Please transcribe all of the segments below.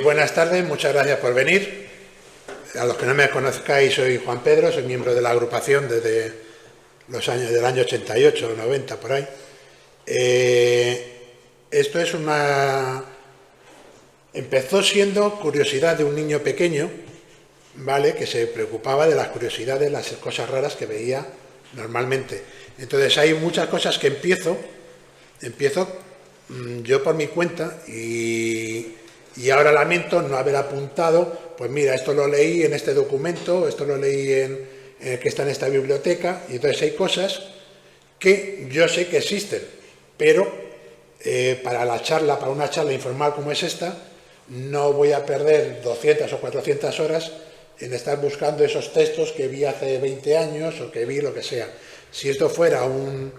Buenas tardes, muchas gracias por venir. A los que no me conozcáis, soy Juan Pedro, soy miembro de la agrupación desde los años del año 88 o 90, por ahí. Esto es una... Empezó siendo curiosidad de un niño pequeño, ¿vale?, que se preocupaba de las curiosidades, de las cosas raras que veía normalmente. Entonces hay muchas cosas que empiezo yo por mi cuenta y ahora lamento no haber apuntado, pues mira, esto lo leí en este documento, esto lo leí que está en esta biblioteca, y entonces hay cosas que yo sé que existen, pero para una charla informal como es esta, no voy a perder 200 o 400 horas en estar buscando esos textos que vi hace 20 años o que vi lo que sea. Si esto fuera un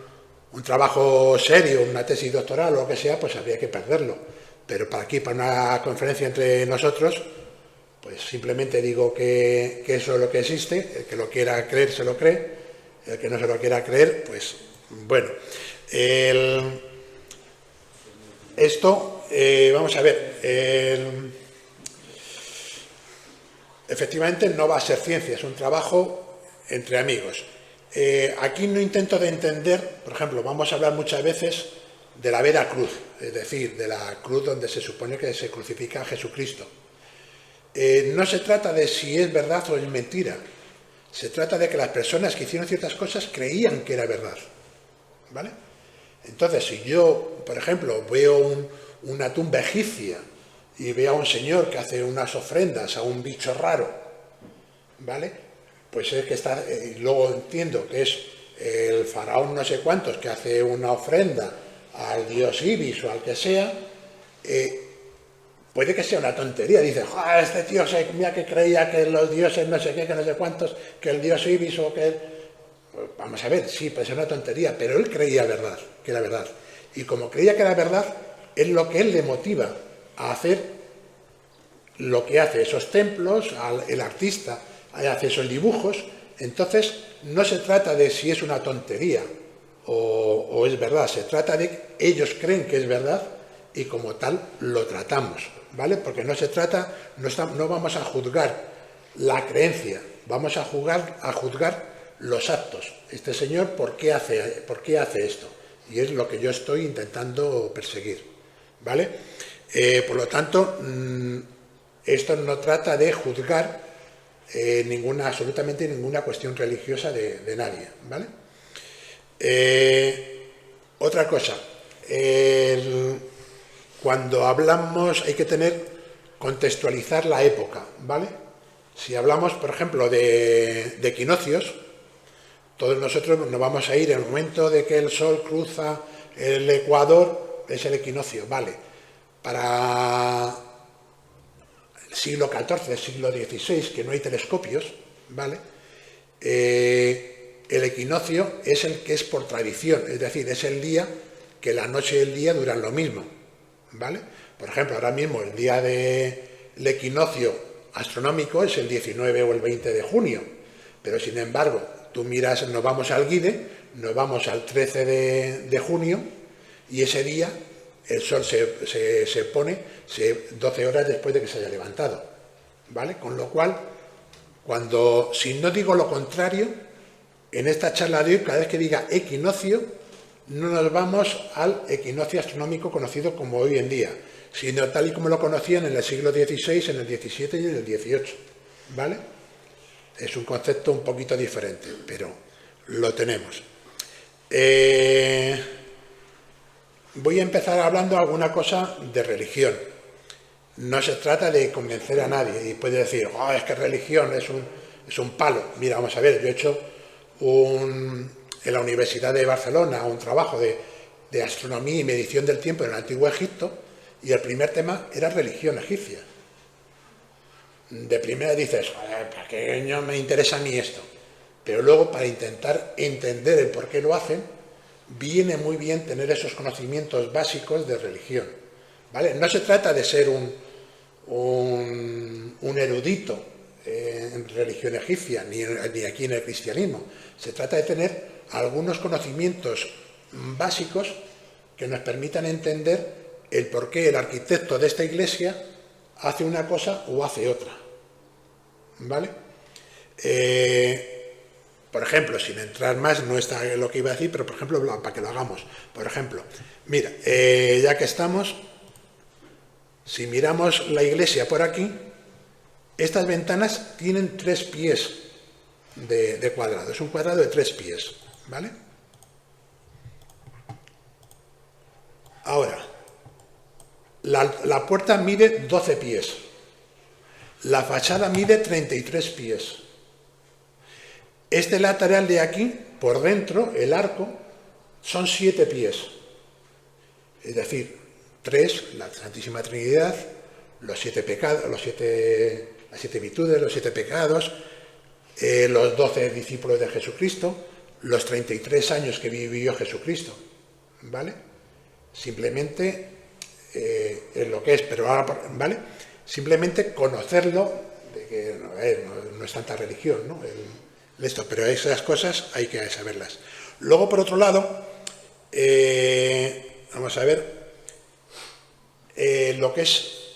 trabajo serio, una tesis doctoral o lo que sea, pues habría que perderlo. Pero para aquí, para una conferencia entre nosotros, pues simplemente digo que eso es lo que existe. El que lo quiera creer se lo cree, el que no se lo quiera creer, pues bueno. Vamos a ver, efectivamente no va a ser ciencia, es un trabajo entre amigos. Aquí no intento de entender, por ejemplo, vamos a hablar muchas veces de la vera cruz, es decir, de la cruz donde se supone que se crucifica a Jesucristo. No se trata de si es verdad o es mentira, se trata de que las personas que hicieron ciertas cosas creían que era verdad, ¿vale? Entonces, si yo, por ejemplo, veo una tumba egipcia y veo a un señor que hace unas ofrendas a un bicho raro, ¿vale?, pues es que está, luego entiendo que es el faraón no sé cuántos que hace una ofrenda al dios Ibis o al que sea, puede que sea una tontería. Dice, este tío mira que creía que los dioses no sé qué, que no sé cuántos, que el dios Ibis o que él... Pues vamos a ver, sí, puede ser una tontería, pero él creía verdad, que era verdad. Y como creía que era verdad, es lo que él le motiva a hacer lo que hace esos templos, el artista hace esos dibujos. Entonces no se trata de si es una tontería o es verdad, se trata de que ellos creen que es verdad y como tal lo tratamos, ¿vale? Porque no se trata, no vamos a juzgar la creencia, vamos a juzgar los actos. Este señor, ¿por qué hace esto? Y es lo que yo estoy intentando perseguir, ¿vale? Por lo tanto, esto no trata de juzgar absolutamente ninguna cuestión religiosa de nadie, ¿vale? Otra cosa, cuando hablamos hay que contextualizar la época, ¿vale? Si hablamos, por ejemplo, de equinoccios, todos nosotros nos vamos a ir en el momento de que el Sol cruza el ecuador, es el equinoccio, ¿vale? Para el siglo XIV, siglo XVI, que no hay telescopios, ¿vale? El equinoccio es el que es por tradición, es decir, es el día que la noche y el día duran lo mismo, ¿vale? Por ejemplo, ahora mismo el día del equinoccio astronómico es el 19 o el 20 de junio, pero sin embargo, tú miras, nos vamos al Guide, nos vamos al 13 de junio y ese día el sol se pone 12 horas después de que se haya levantado, ¿vale? Con lo cual, si no digo lo contrario, en esta charla de hoy, cada vez que diga equinoccio, no nos vamos al equinoccio astronómico conocido como hoy en día, sino tal y como lo conocían en el siglo XVI, en el XVII y en el XVIII, ¿vale? Es un concepto un poquito diferente, pero lo tenemos. Voy a empezar hablando alguna cosa de religión. No se trata de convencer a nadie y puede decir, es que religión es un palo. Mira, vamos a ver, yo he hecho en la Universidad de Barcelona un trabajo de astronomía y medición del tiempo en el Antiguo Egipto y el primer tema era religión egipcia. De primera dices, ¿para qué no me interesa ni esto? Pero luego, para intentar entender el por qué lo hacen, viene muy bien tener esos conocimientos básicos de religión, ¿vale? No se trata de ser un erudito en religión egipcia, ni aquí en el cristianismo. Se trata de tener algunos conocimientos básicos que nos permitan entender el por qué el arquitecto de esta iglesia hace una cosa o hace otra, ¿vale? Por ejemplo, sin entrar más, no está lo que iba a decir, pero por ejemplo, para que lo hagamos. Por ejemplo, mira, ya que estamos, si miramos la iglesia por aquí, estas ventanas tienen 3 pies de cuadrado. Es un cuadrado de 3 pies, ¿vale? Ahora, la puerta mide 12 pies. La fachada mide 33 pies. Este lateral de aquí, por dentro, el arco, son 7 pies. Es decir, 3, la Santísima Trinidad, los 7 pecados, las 7 virtudes, los 7 pecados, los 12 discípulos de Jesucristo, los 33 años que vivió Jesucristo, ¿vale? Simplemente es lo que es, pero ahora, ¿vale? Simplemente conocerlo, de que no es tanta religión, ¿no? Esto, pero esas cosas hay que saberlas. Luego, por otro lado, vamos a ver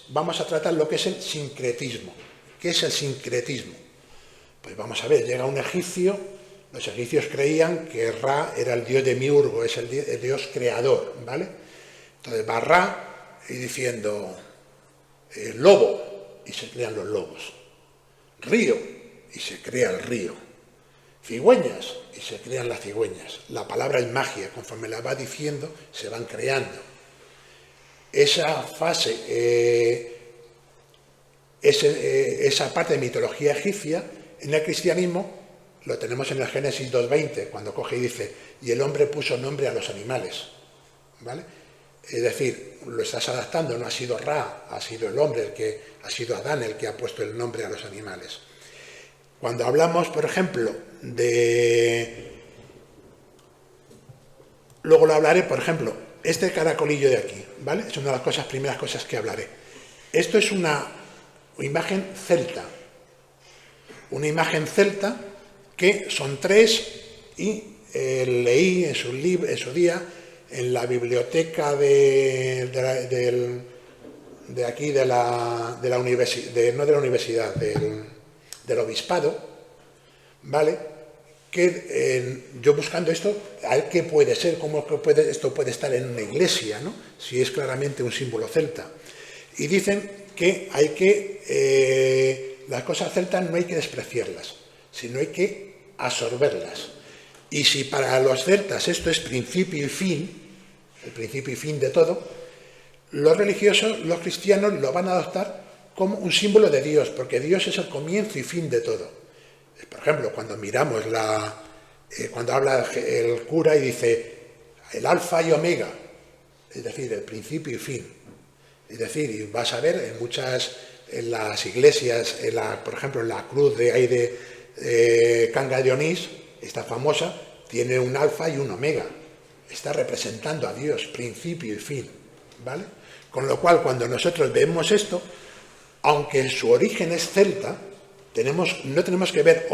vamos a tratar lo que es el sincretismo. ¿Qué es el sincretismo? Pues vamos a ver, llega un egipcio, los egipcios creían que Ra era el dios de Miurgo, es el dios creador, ¿vale? Entonces va Ra y diciendo lobo, y se crean los lobos, río, y se crea el río, cigüeñas, y se crean las cigüeñas. La palabra es magia, conforme la va diciendo, se van creando. Esa fase, esa parte de mitología egipcia, en el cristianismo lo tenemos en el Génesis 2.20, cuando coge y dice, y el hombre puso nombre a los animales, ¿vale? Es decir, lo estás adaptando, no ha sido Ra, ha sido el hombre, ha sido Adán el que ha puesto el nombre a los animales. Cuando hablamos, por ejemplo, luego lo hablaré, por ejemplo, este caracolillo de aquí, ¿vale? Es una de las primeras cosas que hablaré. Esto es una imagen celta. Una imagen celta que son 3 y leí en su día en la biblioteca de aquí, de la universidad, no de la universidad, del obispado, ¿vale? Que yo buscando esto, a ver qué puede ser, esto puede estar en una iglesia, ¿no? Si es claramente un símbolo celta. Y dicen que las cosas celtas no hay que despreciarlas, sino hay que absorberlas. Y si para los celtas esto es principio y fin, el principio y fin de todo, los religiosos, los cristianos, lo van a adoptar como un símbolo de Dios, porque Dios es el comienzo y fin de todo. Por ejemplo, cuando miramos cuando habla el cura y dice el alfa y omega, es decir, el principio y fin. Es decir, y vas a ver en las iglesias, por ejemplo, en la cruz de Canga de Onís, esta famosa, tiene un alfa y un omega. Está representando a Dios, principio y fin, ¿vale? Con lo cual, cuando nosotros vemos esto, aunque su origen es celta, no tenemos que ver,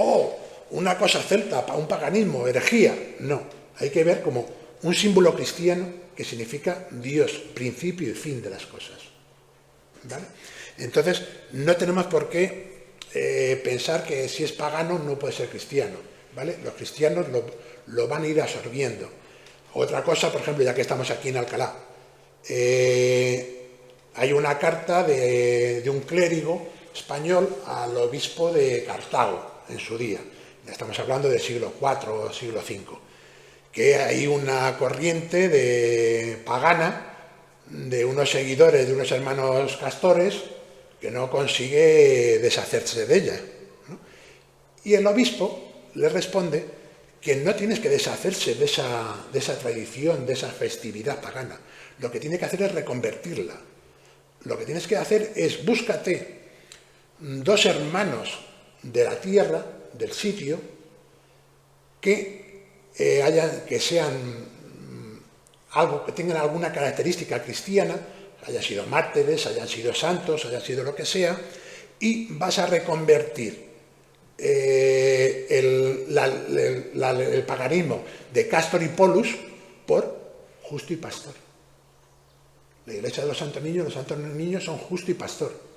una cosa celta, un paganismo, herejía. No, hay que ver como un símbolo cristiano que significa Dios, principio y fin de las cosas, ¿vale? Entonces, no tenemos por qué pensar que si es pagano no puede ser cristiano, ¿vale? Los cristianos lo van a ir absorbiendo. Otra cosa, por ejemplo, ya que estamos aquí en Alcalá, hay una carta de un clérigo español al obispo de Cartago en su día. Ya estamos hablando del siglo IV o siglo V, que hay una corriente pagana de unos seguidores, de unos hermanos castores, que no consigue deshacerse de ella, ¿no? Y el obispo le responde que no tienes que deshacerse de esa tradición, de esa festividad pagana. Lo que tiene que hacer es reconvertirla. Lo que tienes que hacer es búscate 2 hermanos de la tierra, del sitio, que tengan alguna característica cristiana, hayan sido mártires, hayan sido santos, hayan sido lo que sea, y vas a reconvertir el paganismo de Castor y Polus por justo y pastor. La iglesia de los santos niños son justo y pastor.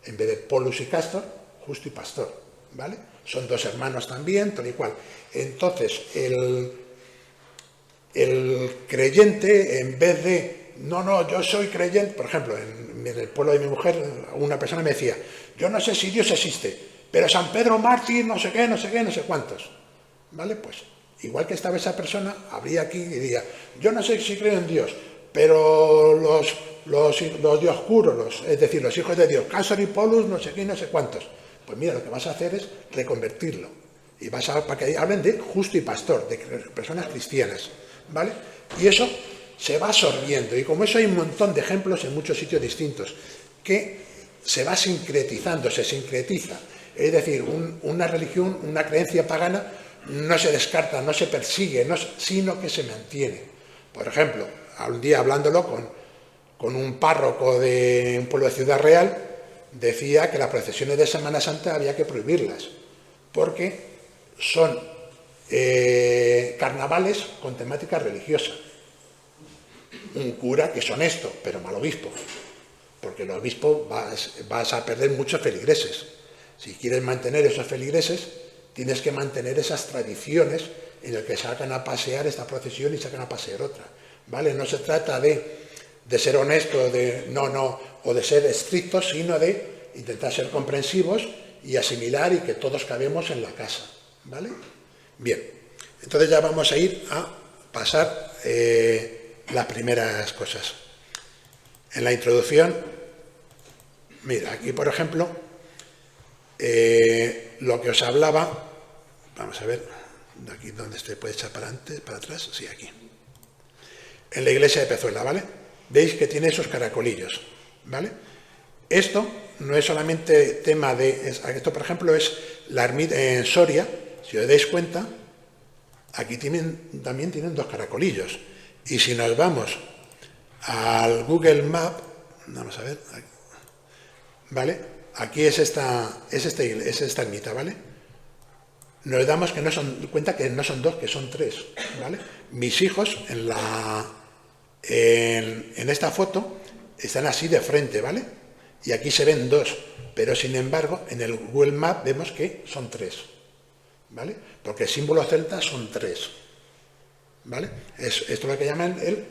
En vez de Polus y Castor, Justo y Pastor, ¿vale? Son dos hermanos también, tal y cual. Entonces, el creyente, en vez de, no, yo soy creyente, por ejemplo, en el pueblo de mi mujer, una persona me decía, yo no sé si Dios existe, pero San Pedro Mártir, no sé qué, no sé cuántos. ¿Vale? Pues, igual que estaba esa persona, habría aquí y diría, yo no sé si creo en Dios, pero los dioscuros, es decir, los hijos de Dios, Castor y Polus, no sé qué, no sé cuántos. Pues mira, lo que vas a hacer es reconvertirlo. Y vas a, para que hablen de justo y pastor, de personas cristianas, ¿vale? Y eso se va absorbiendo. Y como eso hay un montón de ejemplos en muchos sitios distintos, que se va sincretizando, se sincretiza. Es decir, una religión, una creencia pagana, no se descarta, no se persigue, sino que se mantiene. Por ejemplo, un día hablándolo con un párroco de un pueblo de Ciudad Real, decía que las procesiones de Semana Santa había que prohibirlas, porque son carnavales con temática religiosa. Un cura que es honesto, pero mal obispo, porque el obispo vas a perder muchos feligreses. Si quieres mantener esos feligreses, tienes que mantener esas tradiciones en las que sacan a pasear esta procesión y sacan a pasear otra, ¿vale? No se trata de ser honesto, o de ser estrictos, sino de intentar ser comprensivos y asimilar y que todos cabemos en la casa, ¿vale? Bien, entonces ya vamos a ir a pasar las primeras cosas. En la introducción, mira, aquí por ejemplo, lo que os hablaba, vamos a ver, de aquí donde se puede echar para adelante, para atrás, sí, aquí. En la iglesia de Pezuela, ¿vale? Veis que tiene esos caracolillos, ¿vale? Esto no es solamente tema de... Esto, por ejemplo, es la ermita en Soria. Si os dais cuenta, aquí también tienen dos caracolillos. Y si nos vamos al Google Map, vamos a ver, ¿vale? Aquí es esta ermita, ¿vale? Nos damos cuenta que no son dos, que son tres, ¿vale? Mis hijos en esta foto están así de frente, ¿vale? Y aquí se ven dos, pero sin embargo en el Google Map vemos que son tres, ¿vale? Porque el símbolo celta son tres, ¿vale? Esto es lo que llaman el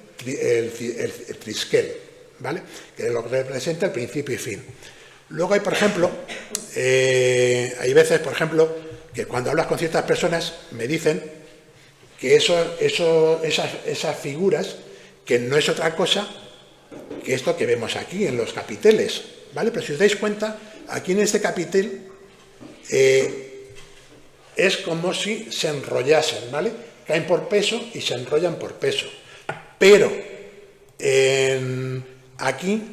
triskel, ¿vale? Que lo representa el principio y fin. Luego hay, por ejemplo, hay veces, por ejemplo, que cuando hablas con ciertas personas me dicen que esas figuras, que no es otra cosa que esto que vemos aquí en los capiteles, ¿vale? Pero si os dais cuenta, aquí en este capitel es como si se enrollasen, ¿vale? Caen por peso y se enrollan por peso. Pero aquí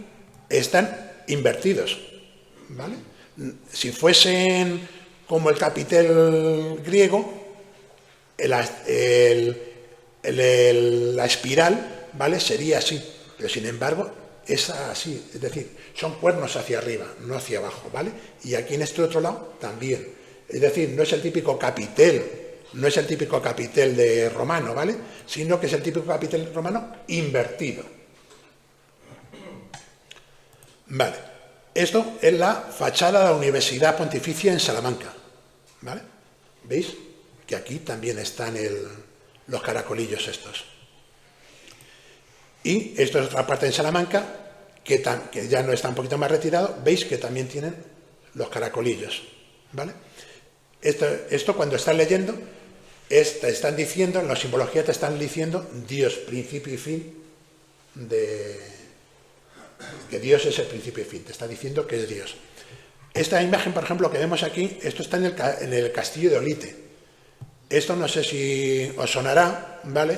están invertidos, ¿vale? Si fuesen como el capitel griego, la espiral, ¿vale? Sería así, pero sin embargo es así, es decir, son cuernos hacia arriba, no hacia abajo, ¿vale? Y aquí en este otro lado también, es decir, no es el típico capitel, de romano, ¿vale? Sino que es el típico capitel romano invertido. Vale, esto es la fachada de la Universidad Pontificia en Salamanca, ¿vale? ¿Veis? Que aquí también están los caracolillos estos. Y esto es otra parte en Salamanca, que ya no está un poquito más retirado, veis que también tienen los caracolillos, ¿vale? Esto cuando estás leyendo, te están diciendo, en la simbología te están diciendo Dios, principio y fin, que Dios es el principio y fin, te está diciendo que es Dios. Esta imagen, por ejemplo, que vemos aquí, esto está en el castillo de Olite. Esto no sé si os sonará, ¿vale?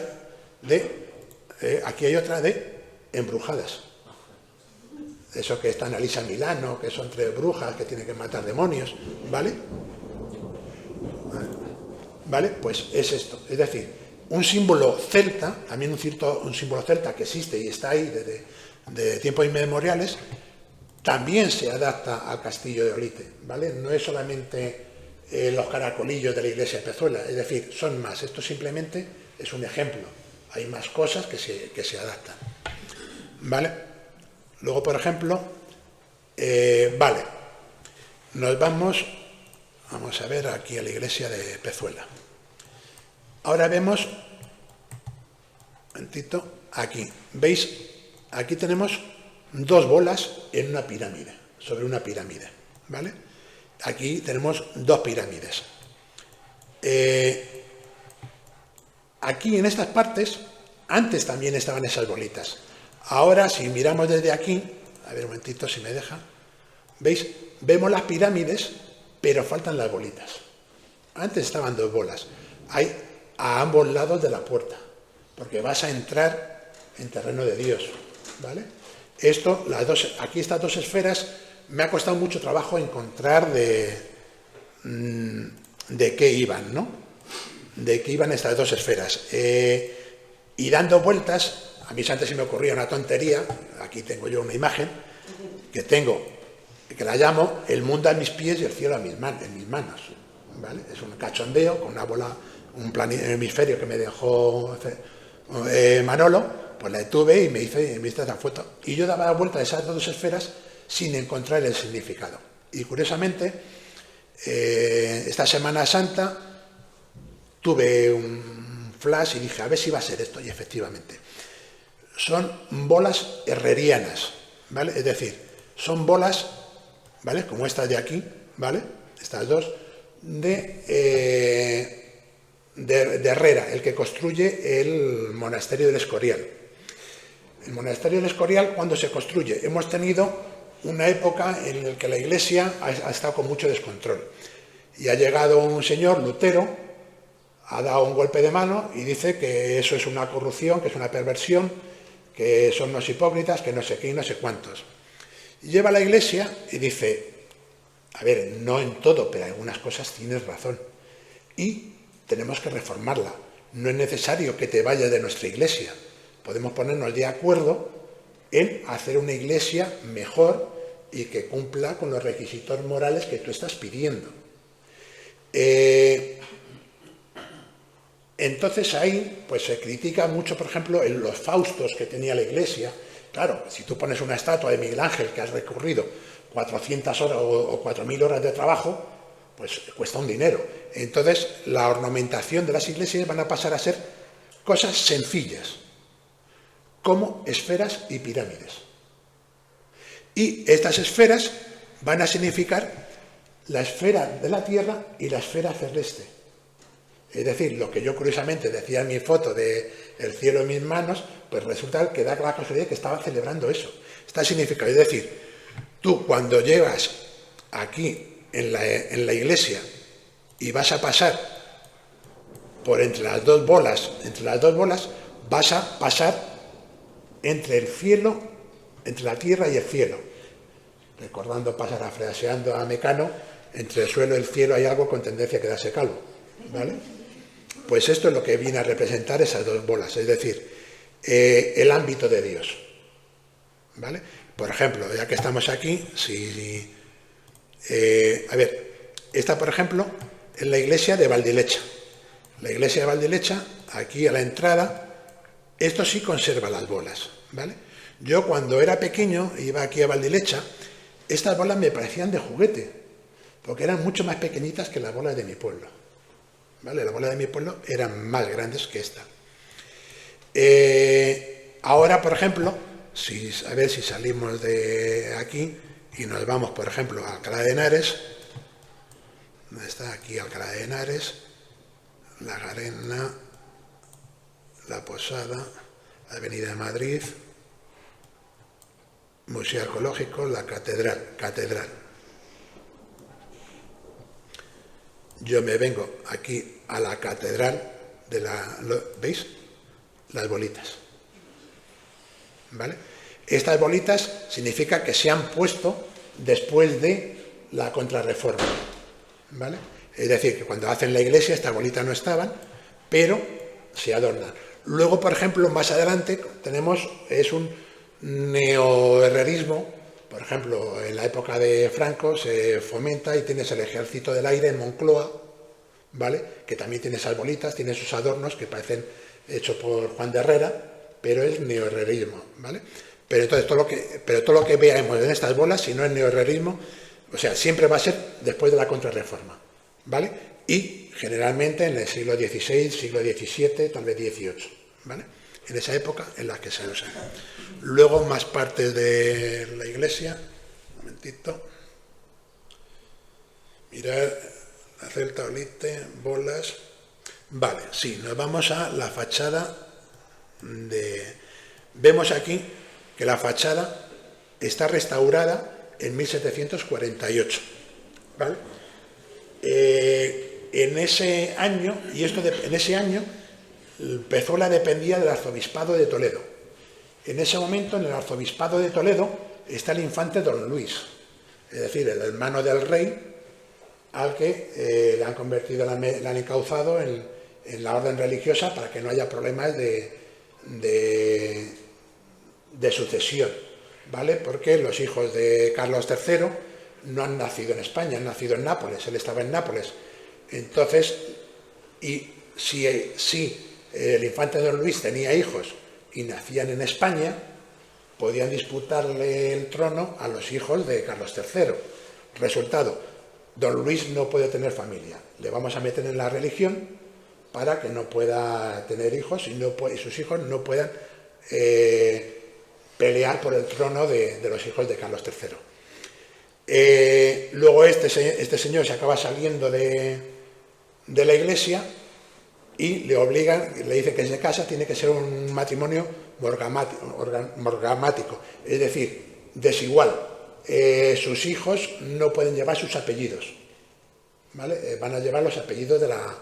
Aquí hay otra de Embrujadas. Eso que está en Alisa Milano, que son tres brujas que tienen que matar demonios, ¿vale? ¿Vale? Pues es esto. Es decir, un símbolo celta, también un símbolo celta que existe y está ahí desde tiempos inmemoriales, también se adapta al castillo de Olite, ¿vale? No es solamente los caracolillos de la iglesia de Pezuela, es decir, son más. Esto simplemente es un ejemplo. Hay más cosas que se adaptan, ¿vale? Luego, por ejemplo, vale, Nos vamos a ver aquí a la iglesia de Pezuela. Ahora vemos, un momentito, aquí. ¿Veis? Aquí tenemos dos bolas en una pirámide, sobre una pirámide, ¿vale? Aquí tenemos dos pirámides. Aquí en estas partes, antes también estaban esas bolitas. Ahora, si miramos desde aquí, a ver un momentito si me deja, ¿veis? Vemos las pirámides, pero faltan las bolitas. Antes estaban dos bolas. Hay a ambos lados de la puerta, porque vas a entrar en terreno de Dios, ¿vale? Esto, aquí estas dos esferas, me ha costado mucho trabajo encontrar de qué iban, ¿no? De qué iban estas dos esferas. Y dando vueltas, a mí antes se me ocurría una tontería, aquí tengo yo una imagen, que la llamo el mundo a mis pies y el cielo en mis manos, ¿vale? Es un cachondeo con una bola, un hemisferio que me dejó Manolo, pues la detuve y me hice esta foto. Y yo daba la vuelta a esas dos esferas sin encontrar el significado. Y curiosamente, esta Semana Santa tuve un flash y dije, a ver si va a ser esto, y efectivamente. Son bolas herrerianas, ¿vale? Es decir, son bolas, ¿vale? Como estas de aquí, ¿vale? Estas dos, de Herrera, el que construye el monasterio del Escorial. El monasterio del Escorial, cuando se construye, hemos tenido una época en la que la Iglesia ha estado con mucho descontrol. Y ha llegado un señor, Lutero, ha dado un golpe de mano y dice que eso es una corrupción, que es una perversión, que son unos hipócritas, que no sé qué y no sé cuántos. Y lleva a la Iglesia y dice, a ver, no en todo, pero en algunas cosas tienes razón. Y tenemos que reformarla. No es necesario que te vayas de nuestra Iglesia. Podemos ponernos de acuerdo en hacer una Iglesia mejor y que cumpla con los requisitos morales que tú estás pidiendo. Entonces ahí pues se critica mucho, por ejemplo, en los faustos que tenía la Iglesia. Claro, si tú pones una estatua de Miguel Ángel que has recurrido 400 horas o 4.000 horas de trabajo, pues cuesta un dinero. Entonces la ornamentación de las iglesias van a pasar a ser cosas sencillas, como esferas y pirámides. Y estas esferas van a significar la esfera de la tierra y la esfera celeste. Es decir, lo que yo curiosamente decía en mi foto de el cielo en mis manos, pues resulta que da la casualidad que estaba celebrando eso. Está significado. Es decir, tú cuando llegas aquí en la iglesia y vas a pasar por entre las dos bolas, vas a pasar entre el cielo, entre la tierra y el cielo. Recordando, parafraseando a Mecano, entre el suelo y el cielo hay algo con tendencia a quedarse calvo, ¿vale? Pues esto es lo que viene a representar esas dos bolas, es decir, el ámbito de Dios, ¿vale? Por ejemplo, ya que estamos aquí, a ver, esta por ejemplo es la iglesia de Valdilecha. La iglesia de Valdilecha, aquí a la entrada, esto sí conserva las bolas, ¿vale? Yo cuando era pequeño, iba aquí a Valdilecha, estas bolas me parecían de juguete, porque eran mucho más pequeñitas que las bolas de mi pueblo, ¿vale? Las bolas de mi pueblo eran más grandes que esta. Ahora, por ejemplo, a ver si salimos de aquí y nos vamos, por ejemplo, a Alcalá de Henares. ¿Dónde está? Aquí Alcalá de Henares, La Garena, La Posada, Avenida de Madrid, Museo Arqueológico, la Catedral. Yo me vengo aquí a la Catedral ¿veis? Las bolitas, ¿vale? Estas bolitas significa que se han puesto después de la Contrarreforma, ¿vale? Es decir, que cuando hacen la iglesia estas bolitas no estaban, pero se adornan. Luego, por ejemplo, más adelante es un neoherrerismo. Por ejemplo, en la época de Franco se fomenta y tienes el Ejército del Aire en Moncloa, ¿vale? Que también tiene esas bolitas, tiene sus adornos que parecen hechos por Juan de Herrera, pero es neoherrerismo, ¿vale? Pero entonces todo lo que veamos en estas bolas, si no es neoherrerismo, O sea, siempre va a ser después de la Contrarreforma, ¿vale? Y generalmente en el siglo XVI, siglo XVII, tal vez XVIII, ¿vale? En esa época en la que se usa. Luego más partes de la iglesia, un momentito. Mirad, la celta, olite, bolas. Vale, sí, nos vamos a la fachada de... Vemos aquí que la fachada está restaurada en 1748, ¿vale? En ese año, en ese año, Pezuela dependía del arzobispado de Toledo. En ese momento, en el arzobispado de Toledo, está el infante Don Luis, es decir, el hermano del rey, al que le han convertido, le han encauzado en la orden religiosa para que no haya problemas de sucesión, ¿vale? Porque los hijos de Carlos III no han nacido en España, han nacido en Nápoles, él estaba en Nápoles. Entonces, y si el infante Don Luis tenía hijos y nacían en España, podían disputarle el trono a los hijos de Carlos III. Resultado, Don Luis no puede tener familia. Le vamos a meter en la religión para que no pueda tener hijos y sus hijos no puedan pelear por el trono de los hijos de Carlos III. Luego este señor se acaba saliendo de la iglesia y le obligan, le dicen que se casa, tiene que ser un matrimonio morgamático, es decir, desigual. Sus hijos no pueden llevar sus apellidos, ¿vale? Van a llevar los apellidos de la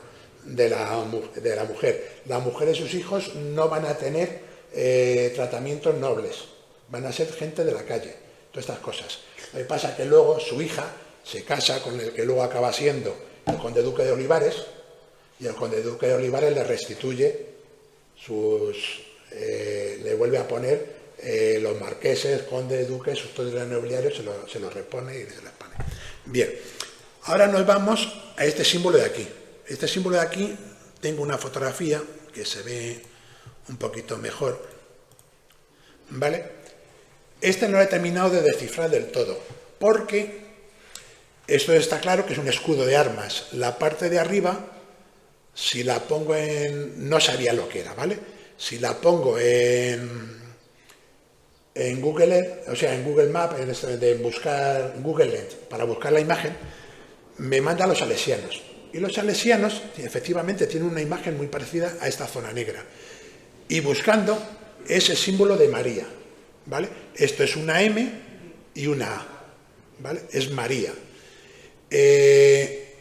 mujer. La mujer y sus hijos no van a tener tratamientos nobles, van a ser gente de la calle, todas estas cosas. Lo que pasa es que luego su hija se casa con el que luego acaba siendo el conde duque de Olivares, y el conde duque de Olivares le restituye le vuelve a poner los marqueses, condes, duques, sus títulos nobiliarios, se los repone y se los pone. Bien, ahora nos vamos a este símbolo de aquí. Este símbolo de aquí, tengo una fotografía que se ve un poquito mejor, ¿vale? Este no lo he terminado de descifrar del todo, porque esto está claro que es un escudo de armas. La parte de arriba, si la pongo en... no sabía lo que era, ¿vale? Si la pongo en Google Earth, o sea, en Google Maps, de buscar Google Earth, para buscar la imagen, me manda a los salesianos. Y los salesianos, efectivamente, tienen una imagen muy parecida a esta zona negra. Y buscando ese símbolo de María, ¿vale? Esto es una M y una A, ¿vale? Es María.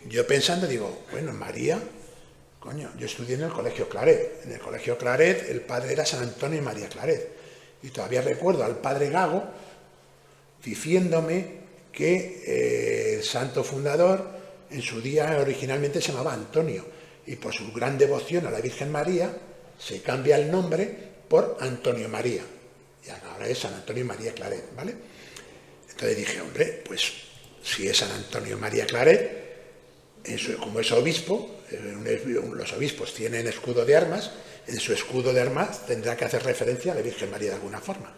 Yo pensando, digo, bueno, María, coño, yo estudié en el Colegio Claret. En el Colegio Claret el padre era San Antonio y María Claret. Y todavía recuerdo al padre Gago diciéndome que el santo fundador en su día originalmente se llamaba Antonio, y por su gran devoción a la Virgen María se cambia el nombre por Antonio María, y ahora es San Antonio y María Claret, ¿vale? Entonces dije, hombre, pues si es San Antonio María Claret, como es obispo, los obispos tienen escudo de armas, en su escudo de armas tendrá que hacer referencia a la Virgen María de alguna forma.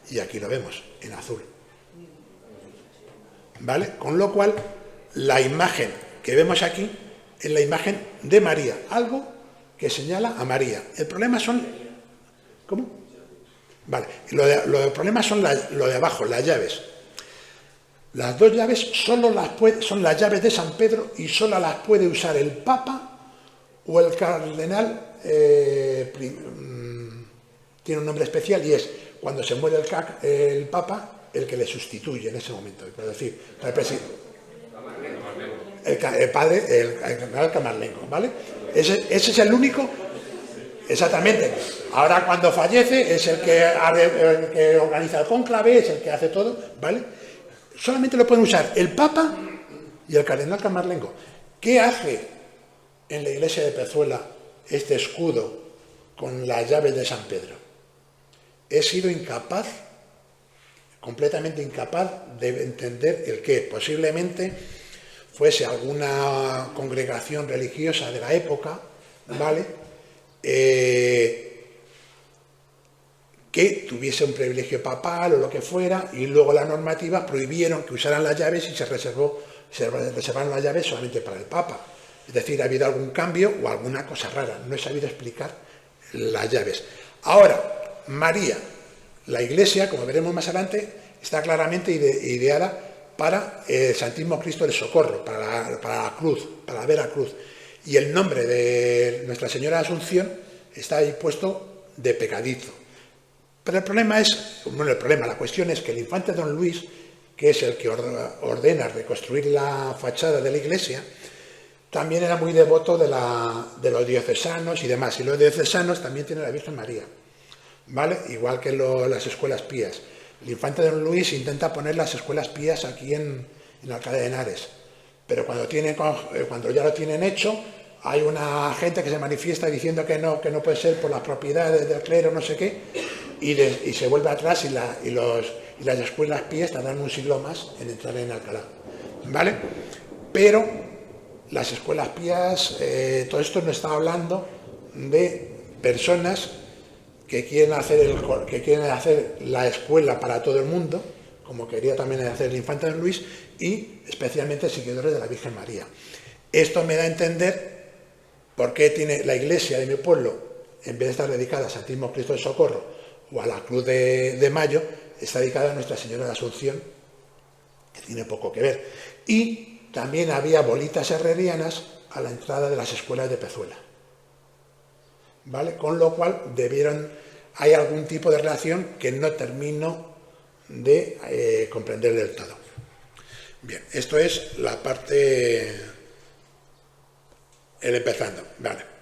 Y aquí lo vemos, en azul. ¿Vale? Con lo cual, la imagen que vemos aquí es la imagen de María, algo que señala a María. El problema son... ¿Cómo? Vale, lo del problema son lo de abajo, las llaves. Las dos llaves son las llaves de San Pedro y solo las puede usar el Papa o el cardenal. Tiene un nombre especial y es cuando se muere el Papa, el que le sustituye en ese momento. Es decir, el padre, el cardenal Camarlengo, ¿vale? Ese es el único. Exactamente. Ahora cuando fallece es el que organiza el cónclave, es el que hace todo, ¿vale? Solamente lo pueden usar el Papa y el cardenal Camarlengo. ¿Qué hace en la iglesia de Pezuela este escudo con las llaves de San Pedro? He sido incapaz, completamente incapaz de entender el qué. Posiblemente fuese alguna congregación religiosa de la época, ¿vale? Que que tuviese un privilegio papal o lo que fuera, y luego la normativa prohibieron que usaran las llaves y se reservaron las llaves solamente para el Papa. Es decir, ha habido algún cambio o alguna cosa rara, no he sabido explicar las llaves. Ahora, María, la Iglesia, como veremos más adelante, está claramente ideada para el Santísimo Cristo del Socorro, para la cruz, para la Vera Cruz. Y el nombre de Nuestra Señora de Asunción está ahí puesto de pecadizo. Pero el problema es, bueno, la cuestión es que el infante Don Luis, que es el que ordena reconstruir la fachada de la iglesia, también era muy devoto de los diocesanos y demás. Y los diocesanos también tienen a la Virgen María, ¿vale? Igual que las escuelas pías. El infante Don Luis intenta poner las escuelas pías aquí en Alcalá de Henares. Pero cuando ya lo tienen hecho, hay una gente que se manifiesta diciendo que no puede ser por las propiedades del clero, no sé qué, y se vuelve atrás y las escuelas pías tardan un siglo más en entrar en Alcalá, ¿vale? Pero las escuelas pías, todo esto no está hablando de personas que quieren hacer la escuela para todo el mundo, como quería también hacer el infante Don Luis, y especialmente seguidores de la Virgen María. Esto me da a entender por qué tiene la iglesia de mi pueblo, en vez de estar dedicada a Santísimo Cristo del Socorro o a la Cruz de Mayo, está dedicada a Nuestra Señora de Asunción, que tiene poco que ver. Y también había bolitas herrerianas a la entrada de las escuelas de Pezuela, ¿vale? Con lo cual hay algún tipo de relación que no termino de comprender del todo. Bien, esto es la parte, el empezando, vale.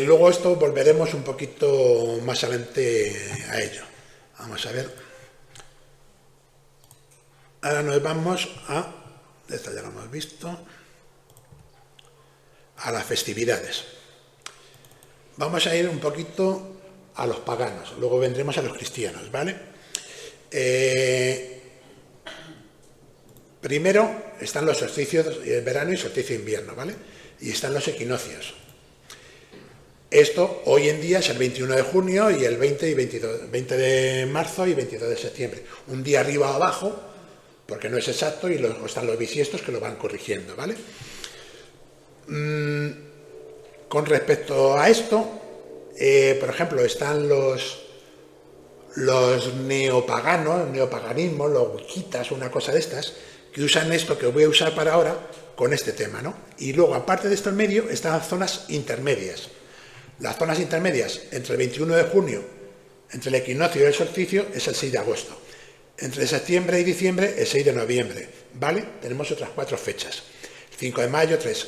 Luego esto volveremos un poquito más adelante a ello. Vamos a ver. Ahora nos vamos esta ya lo hemos visto, a las festividades. Vamos a ir un poquito a los paganos, luego vendremos a los cristianos, ¿vale? Primero están los solsticios de verano y solsticio de invierno, ¿vale? Y están los equinoccios. Esto hoy en día es el 21 de junio y el 20 de marzo y 22 de septiembre. Un día arriba o abajo, porque no es exacto, y luego están los bisiestos que lo van corrigiendo, ¿vale? Con respecto a esto, por ejemplo, están los neopaganismos, los wichitas, una cosa de estas, que usan esto que voy a usar para ahora con este tema, ¿no? Y luego, aparte de esto en medio, están las zonas intermedias. Las zonas intermedias, entre el 21 de junio, entre el equinoccio y el solsticio, es el 6 de agosto. Entre septiembre y diciembre, el 6 de noviembre, ¿vale? Tenemos otras 4 fechas. 5 de mayo, 3.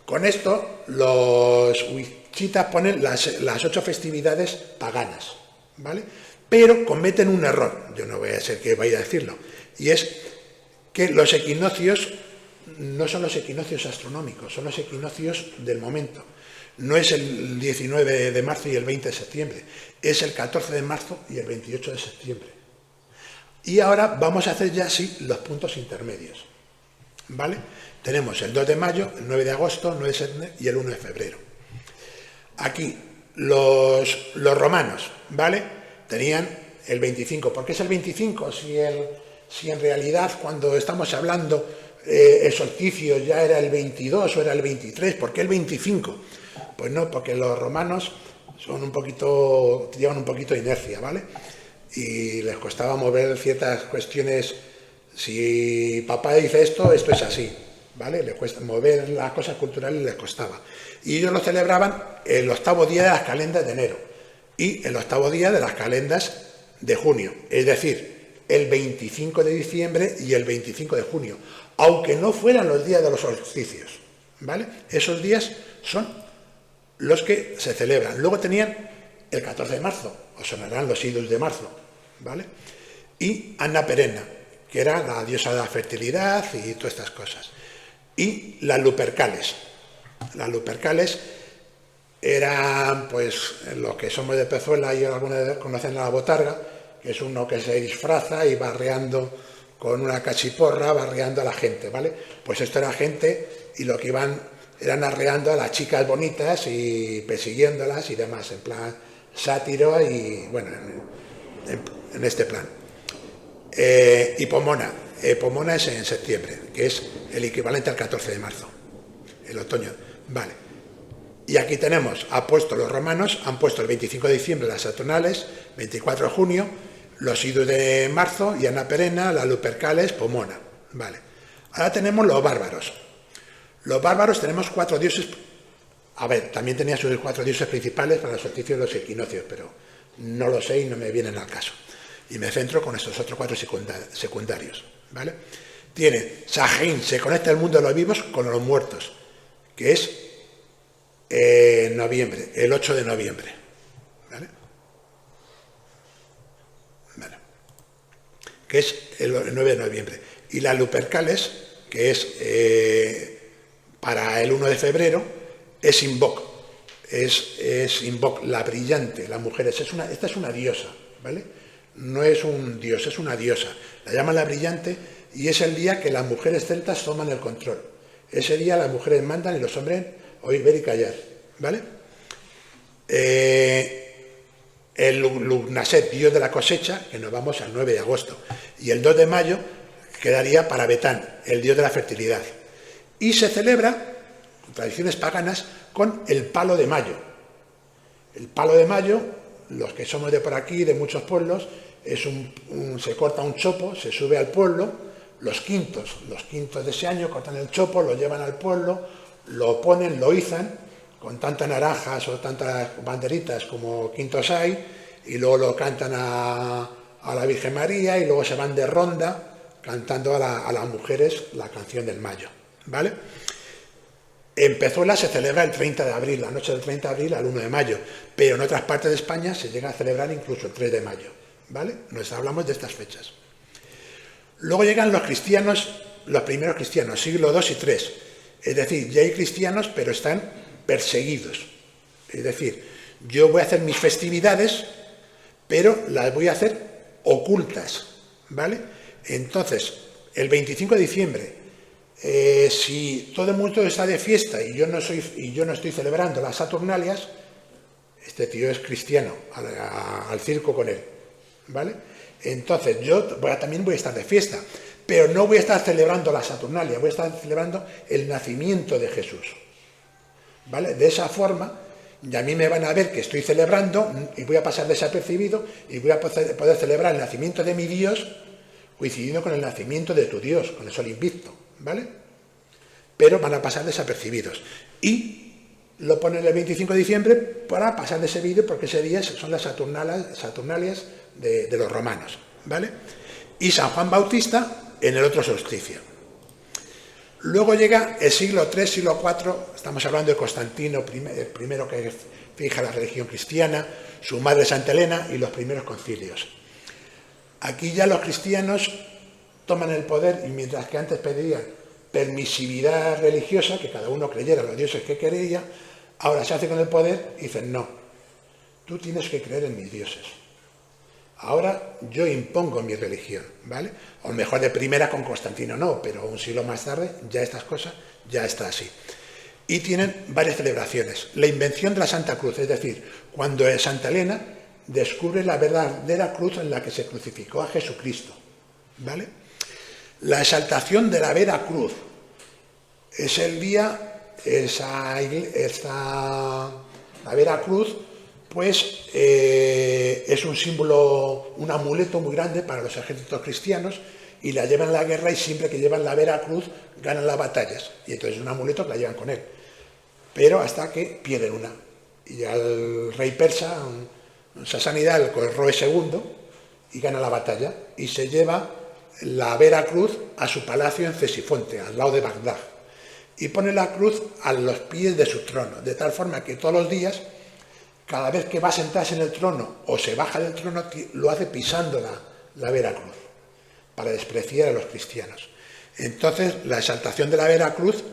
Con esto, los wichitas ponen las 8 festividades paganas, ¿vale? Pero cometen un error, yo no voy a ser que vaya a decirlo, y es que los equinoccios no son los equinoccios astronómicos, son los equinoccios del momento. No es el 19 de marzo y el 20 de septiembre, es el 14 de marzo y el 28 de septiembre. Y ahora vamos a hacer ya así los puntos intermedios, ¿vale? Tenemos el 2 de mayo, el 9 de agosto, el 9 de septiembre y el 1 de febrero. Aquí los romanos, ¿vale? Tenían el 25. ¿Por qué es el 25? Si en realidad cuando estamos hablando el solsticio ya era el 22 o era el 23, ¿por qué el 25? Pues no, porque los romanos llevan un poquito de inercia, ¿vale? Y les costaba mover ciertas cuestiones. Si papá dice esto es así, ¿vale? Les cuesta mover las cosas culturales, les costaba. Y ellos lo celebraban el 8º día de las calendas de enero y el 8º día de las calendas de junio, es decir, el 25 de diciembre y el 25 de junio, aunque no fueran los días de los solsticios, ¿vale? Esos días son los que se celebran. Luego tenían el 14 de marzo, os sonarán los idus de marzo, ¿vale? Y Anna Perenna, que era la diosa de la fertilidad y todas estas cosas. Y las Lupercales. Las Lupercales eran, pues, los que somos de Pezuela y algunos conocen a la botarga, que es uno que se disfraza y va arreando con una cachiporra, va arreando a la gente, ¿vale? Pues esto era gente y lo que iban eran arreando a las chicas bonitas y persiguiéndolas y demás, en plan, Sátiro y, bueno, en este plan. Y Pomona. Pomona es en septiembre, que es el equivalente al 14 de marzo, el otoño. Vale. Y aquí tenemos, los romanos han puesto el 25 de diciembre las Saturnales, 24 de junio, los idus de marzo, Iana Perena, la Lupercales, Pomona. Vale. Ahora tenemos los bárbaros. Los bárbaros tenemos 4 dioses. A ver, también tenía sus 4 dioses principales para los solsticios y los equinoccios, pero no lo sé y no me vienen al caso. Y me centro con estos otros 4 secundarios. ¿Vale? Tiene Sajin, se conecta el mundo de los vivos con los muertos, que es noviembre, el 8 de noviembre. ¿Vale? Vale. Que es el 9 de noviembre. Y la Lupercales, que es para el 1 de febrero, es Invoc. Es Invoc, la brillante, la mujer. Esta es una diosa, ¿vale? No es un dios, es una diosa. La llaman la brillante y es el día que las mujeres celtas toman el control. Ese día las mujeres mandan y los hombres oír, ver y callar, ¿vale? El Lugnaset, dios de la cosecha, que nos vamos al 9 de agosto. Y el 2 de mayo quedaría para Betán, el dios de la fertilidad. Y se celebra, tradiciones paganas, con el palo de mayo. El palo de mayo, los que somos de por aquí, de muchos pueblos, se corta un chopo, se sube al pueblo, los quintos de ese año cortan el chopo, lo llevan al pueblo, lo ponen, lo izan, con tantas naranjas o tantas banderitas como quintos hay, y luego lo cantan a la Virgen María y luego se van de ronda cantando a las mujeres la canción del mayo, ¿vale? En Pezuela se celebra el 30 de abril, la noche del 30 de abril al 1 de mayo, pero en otras partes de España se llega a celebrar incluso el 3 de mayo, ¿vale? Nos hablamos de estas fechas. Luego llegan los cristianos, los primeros cristianos, siglo II y III. Es decir, ya hay cristianos, pero están perseguidos. Es decir, yo voy a hacer mis festividades, pero las voy a hacer ocultas, ¿vale? Entonces, el 25 de diciembre, si todo el mundo está de fiesta y yo no estoy celebrando las Saturnalias, este tío es cristiano, al circo con él, ¿vale? Entonces yo también voy a estar de fiesta, pero no voy a estar celebrando la Saturnalia, voy a estar celebrando el nacimiento de Jesús, ¿vale? De esa forma, y a mí me van a ver que estoy celebrando y voy a pasar desapercibido y voy a poder celebrar el nacimiento de mi Dios coincidiendo con el nacimiento de tu Dios, con el sol invicto, ¿vale? Pero van a pasar desapercibidos. Y lo ponen el 25 de diciembre para pasar de ese vídeo porque ese día son las Saturnalias de los romanos, ¿vale? Y San Juan Bautista en el otro solsticio. Luego llega el siglo III, siglo IV, estamos hablando de Constantino, el primero que fija la religión cristiana, su madre Santa Elena y los primeros concilios. Aquí ya los cristianos toman el poder y mientras que antes pedían permisividad religiosa, que cada uno creyera los dioses que quería, ahora se hace con el poder y dicen, no, tú tienes que creer en mis dioses. Ahora yo impongo mi religión, ¿vale? O mejor de primera con Constantino no, pero un siglo más tarde ya estas cosas ya está así. Y tienen varias celebraciones. La invención de la Santa Cruz, es decir, cuando Santa Elena descubre la verdadera cruz en la que se crucificó a Jesucristo, ¿vale? La exaltación de la Vera Cruz es el día, la Vera Cruz, pues es un símbolo, un amuleto muy grande para los ejércitos cristianos y la llevan a la guerra y siempre que llevan la Vera Cruz ganan las batallas y entonces es un amuleto que la llevan con él, pero hasta que pierden una y al rey persa, Sasanidad, con el Roe II y gana la batalla y se lleva la Vera Cruz a su palacio en Cesifonte, al lado de Bagdad, y pone la cruz a los pies de su trono, de tal forma que todos los días, cada vez que va a sentarse en el trono o se baja del trono, lo hace pisando la Vera Cruz, para despreciar a los cristianos. Entonces, la exaltación de la Vera Cruz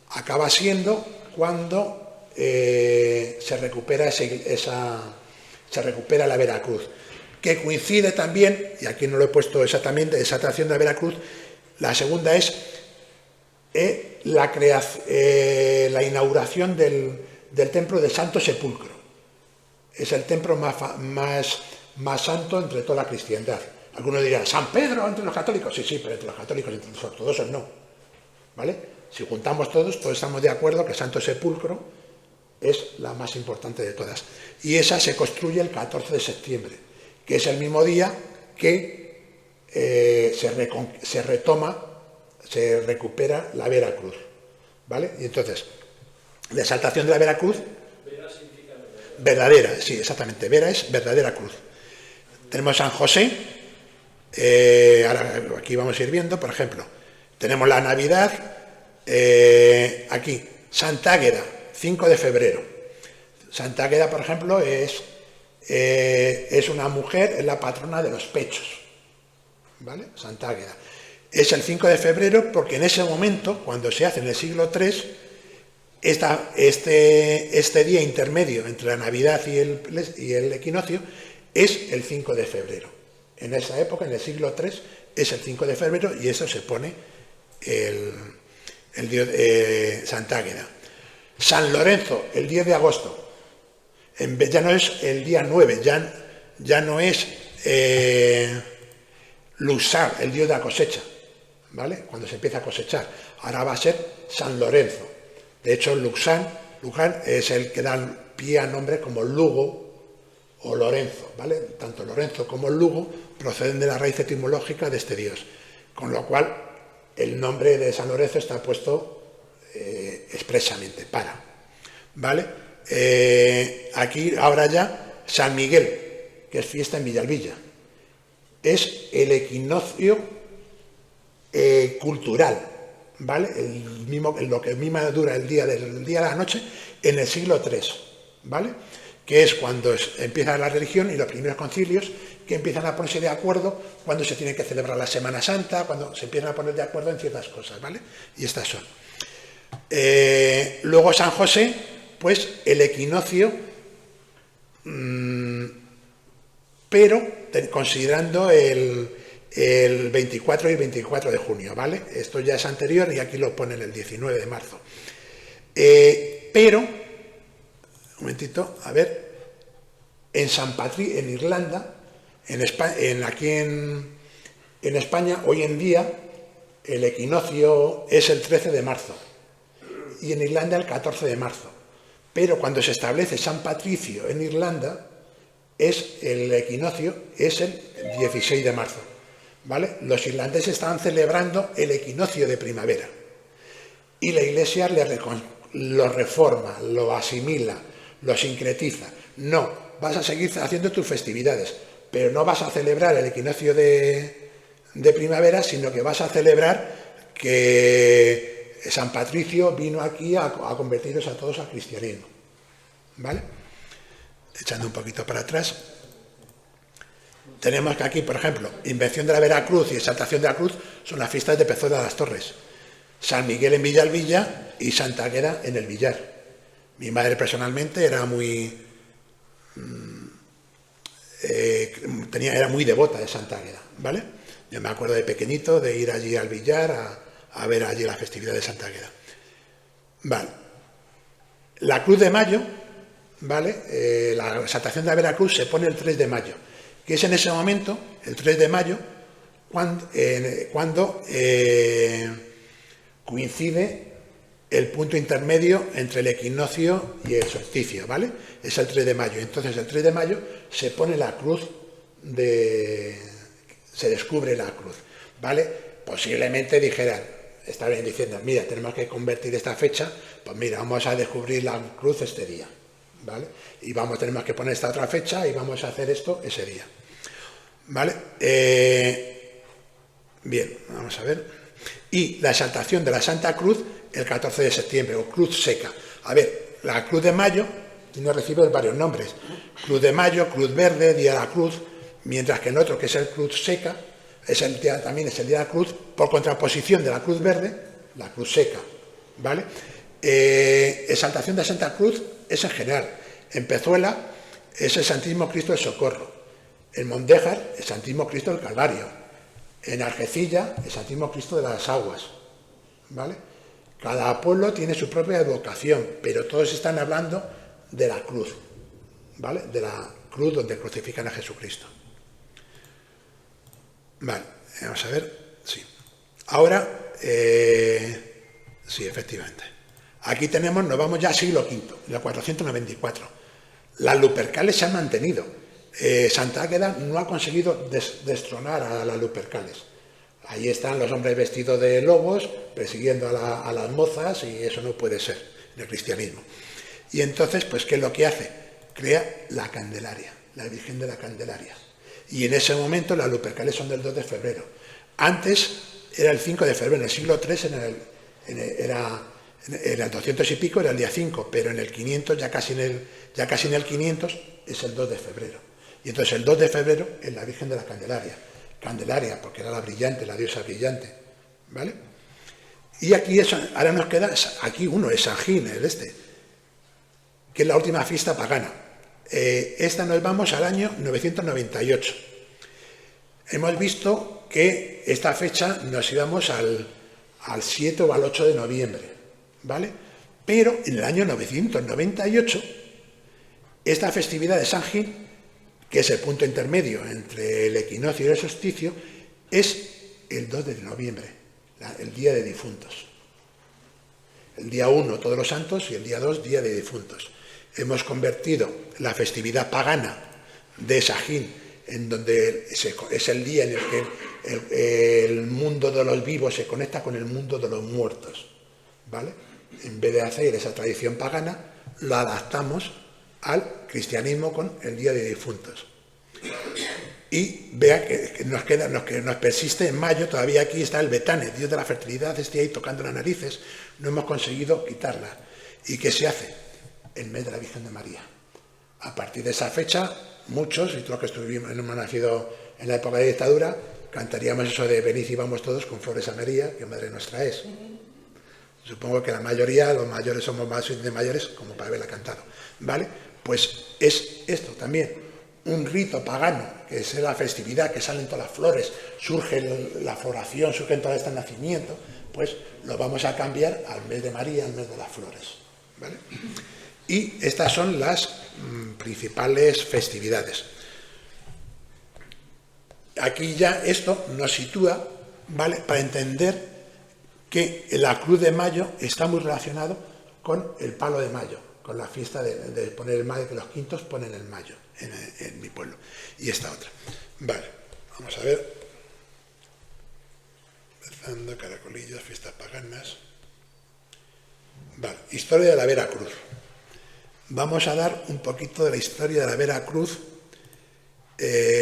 acaba siendo cuando se recupera la Vera Cruz, que coincide también, y aquí no lo he puesto exactamente, esa exaltación de la Vera Cruz, la segunda es la inauguración del templo del Santo Sepulcro, es el templo más santo entre toda la cristiandad. Algunos dirán, San Pedro entre los católicos. Sí, pero entre los católicos y entre los ortodoxos no. ¿Vale? Si juntamos todos estamos de acuerdo que Santo Sepulcro es la más importante de todas. Y esa se construye el 14 de septiembre, que es el mismo día que se recupera la Vera Cruz. ¿Vale? Y entonces, la exaltación de la Vera Cruz... Vera significa verdadera, sí, exactamente. Vera es verdadera cruz. Tenemos San José, ahora aquí vamos a ir viendo, por ejemplo, tenemos la Navidad, aquí, Santa Águeda, 5 de febrero. Santa Águeda, por ejemplo, es una mujer, es la patrona de los pechos, ¿vale? Santa Águeda. Es el 5 de febrero porque en ese momento, cuando se hace en el siglo III, este día intermedio entre la Navidad y el equinoccio es el 5 de febrero. En esa época, en el siglo III, es el 5 de febrero y eso se pone el dios Santa Águeda. San Lorenzo, el 10 de agosto. Ya no es el día 9, ya no es Luxar, el dios de la cosecha, ¿vale? Cuando se empieza a cosechar. Ahora va a ser San Lorenzo. De hecho, Luján es el que da pie a nombres como Lugo o Lorenzo, ¿vale? Tanto Lorenzo como Lugo proceden de la raíz etimológica de este dios, con lo cual el nombre de San Lorenzo está puesto expresamente para, ¿vale? Aquí ahora ya San Miguel, que es fiesta en Villalbilla, es el equinoccio cultural, ¿vale? Lo que misma dura el día de la noche en el siglo III, ¿vale? Que es cuando empieza la religión y los primeros concilios que empiezan a ponerse de acuerdo cuando se tiene que celebrar la Semana Santa, cuando se empiezan a poner de acuerdo en ciertas cosas, ¿vale? Y estas son. Luego San José, pues el equinoccio, pero considerando el 24 y el 24 de junio, ¿vale? Esto ya es anterior y aquí lo ponen el 19 de marzo. Pero, un momentito, a ver, en Irlanda, aquí en España, hoy en día, el equinoccio es el 13 de marzo y en Irlanda el 14 de marzo. Pero cuando se establece San Patricio en Irlanda, el equinoccio es el 16 de marzo. ¿Vale? Los irlandeses estaban celebrando el equinoccio de primavera y la Iglesia lo reforma, lo asimila, lo sincretiza. No, vas a seguir haciendo tus festividades, pero no vas a celebrar el equinoccio de primavera, sino que vas a celebrar que San Patricio vino aquí a convertiros a todos al cristianismo. ¿Vale? Echando un poquito para atrás. Tenemos que aquí, por ejemplo, Invención de la Veracruz y Exaltación de la Cruz son las fiestas de Pezuela de las Torres. San Miguel en Villalbilla y Santa Águeda en el Villar. Mi madre personalmente era era muy devota de Santa Águeda, ¿vale? Yo me acuerdo de pequeñito de ir allí al Villar a ver allí la festividad de Santa Águeda. Vale. La Cruz de Mayo, ¿vale? La Exaltación de la Veracruz se pone el 3 de mayo. Que es en ese momento, el 3 de mayo, cuando coincide el punto intermedio entre el equinoccio y el solsticio, ¿vale? Es el 3 de mayo. Entonces, el 3 de mayo se pone la cruz se descubre la cruz, ¿vale? Posiblemente dijeran, estarían diciendo, mira, tenemos que convertir esta fecha, pues mira, vamos a descubrir la cruz este día, ¿vale? Y tenemos que poner esta otra fecha y vamos a hacer esto ese día, ¿vale? Bien, vamos a ver. Y la exaltación de la Santa Cruz el 14 de septiembre, o Cruz Seca. A ver, la Cruz de Mayo tiene recibe varios nombres. Cruz de Mayo, Cruz Verde, Día de la Cruz, mientras que en otro, que es el Cruz Seca, también es el Día de la Cruz, por contraposición de la Cruz Verde, la Cruz Seca, ¿vale? Exaltación de la Santa Cruz es en general. En Pezuela es el Santísimo Cristo del Socorro. En Mondéjar, el Santísimo Cristo del Calvario. En Algecilla, el Santísimo Cristo de las Aguas, ¿vale? Cada pueblo tiene su propia evocación, pero todos están hablando de la cruz, ¿vale? De la cruz donde crucifican a Jesucristo. Vale, vamos a ver, sí. Ahora, sí, efectivamente. Aquí tenemos, nos vamos ya al siglo V, la 494. Las Lupercales se han mantenido. Santa Águeda no ha conseguido destronar a las Lupercales. Ahí están los hombres vestidos de lobos persiguiendo a las mozas, y eso no puede ser en el cristianismo. Y entonces, pues, ¿qué es lo que hace? Crea la Candelaria, la Virgen de la Candelaria. Y en ese momento las Lupercales son del 2 de febrero. Antes era el 5 de febrero, en el siglo III era el 200 y pico, era el día 5, pero en el 500, ya casi en el 500, es el 2 de febrero. Y entonces el 2 de febrero es la Virgen de la Candelaria. Candelaria, porque era la brillante, la diosa brillante, ¿vale? Y aquí, ahora nos queda, aquí uno, es Samhain, que es la última fiesta pagana. Esta nos vamos al año 998. Hemos visto que esta fecha nos íbamos al 7 o al 8 de noviembre, ¿vale? Pero en el año 998, esta festividad de Samhain, que es el punto intermedio entre el equinoccio y el solsticio, es el 2 de noviembre, el Día de Difuntos. El día 1, Todos los Santos, y el día 2, Día de Difuntos. Hemos convertido la festividad pagana de Samhain, en donde es el día en el que el mundo de los vivos se conecta con el mundo de los muertos, ¿vale? En vez de hacer esa tradición pagana, lo adaptamos al cristianismo con el Día de Difuntos. Y vea que nos persiste en mayo, todavía aquí está el Betane, Dios de la fertilidad, ahí tocando las narices, no hemos conseguido quitarla. ¿Y qué se hace? El mes de la Virgen de María. A partir de esa fecha, muchos, y todos los que hemos nacido en la época de dictadura, cantaríamos eso de venid y vamos todos con flores a María, que Madre nuestra es. Supongo que la mayoría, los mayores somos más de mayores, como para haberla cantado, ¿vale? Pues es esto también, un rito pagano, que es la festividad, que salen todas las flores, surge la floración, surge todo este nacimiento, pues lo vamos a cambiar al mes de María, al mes de las flores, ¿vale? Y estas son las principales festividades. Aquí ya esto nos sitúa, ¿vale?, para entender que la Cruz de Mayo está muy relacionado con el Palo de Mayo, con la fiesta de poner el mayo, que los quintos ponen el mayo en mi pueblo. Y esta otra. Vale, vamos a ver. Empezando, caracolillos, fiestas paganas. Vale, historia de la Vera Cruz. Vamos a dar un poquito de la historia de la Vera Cruz.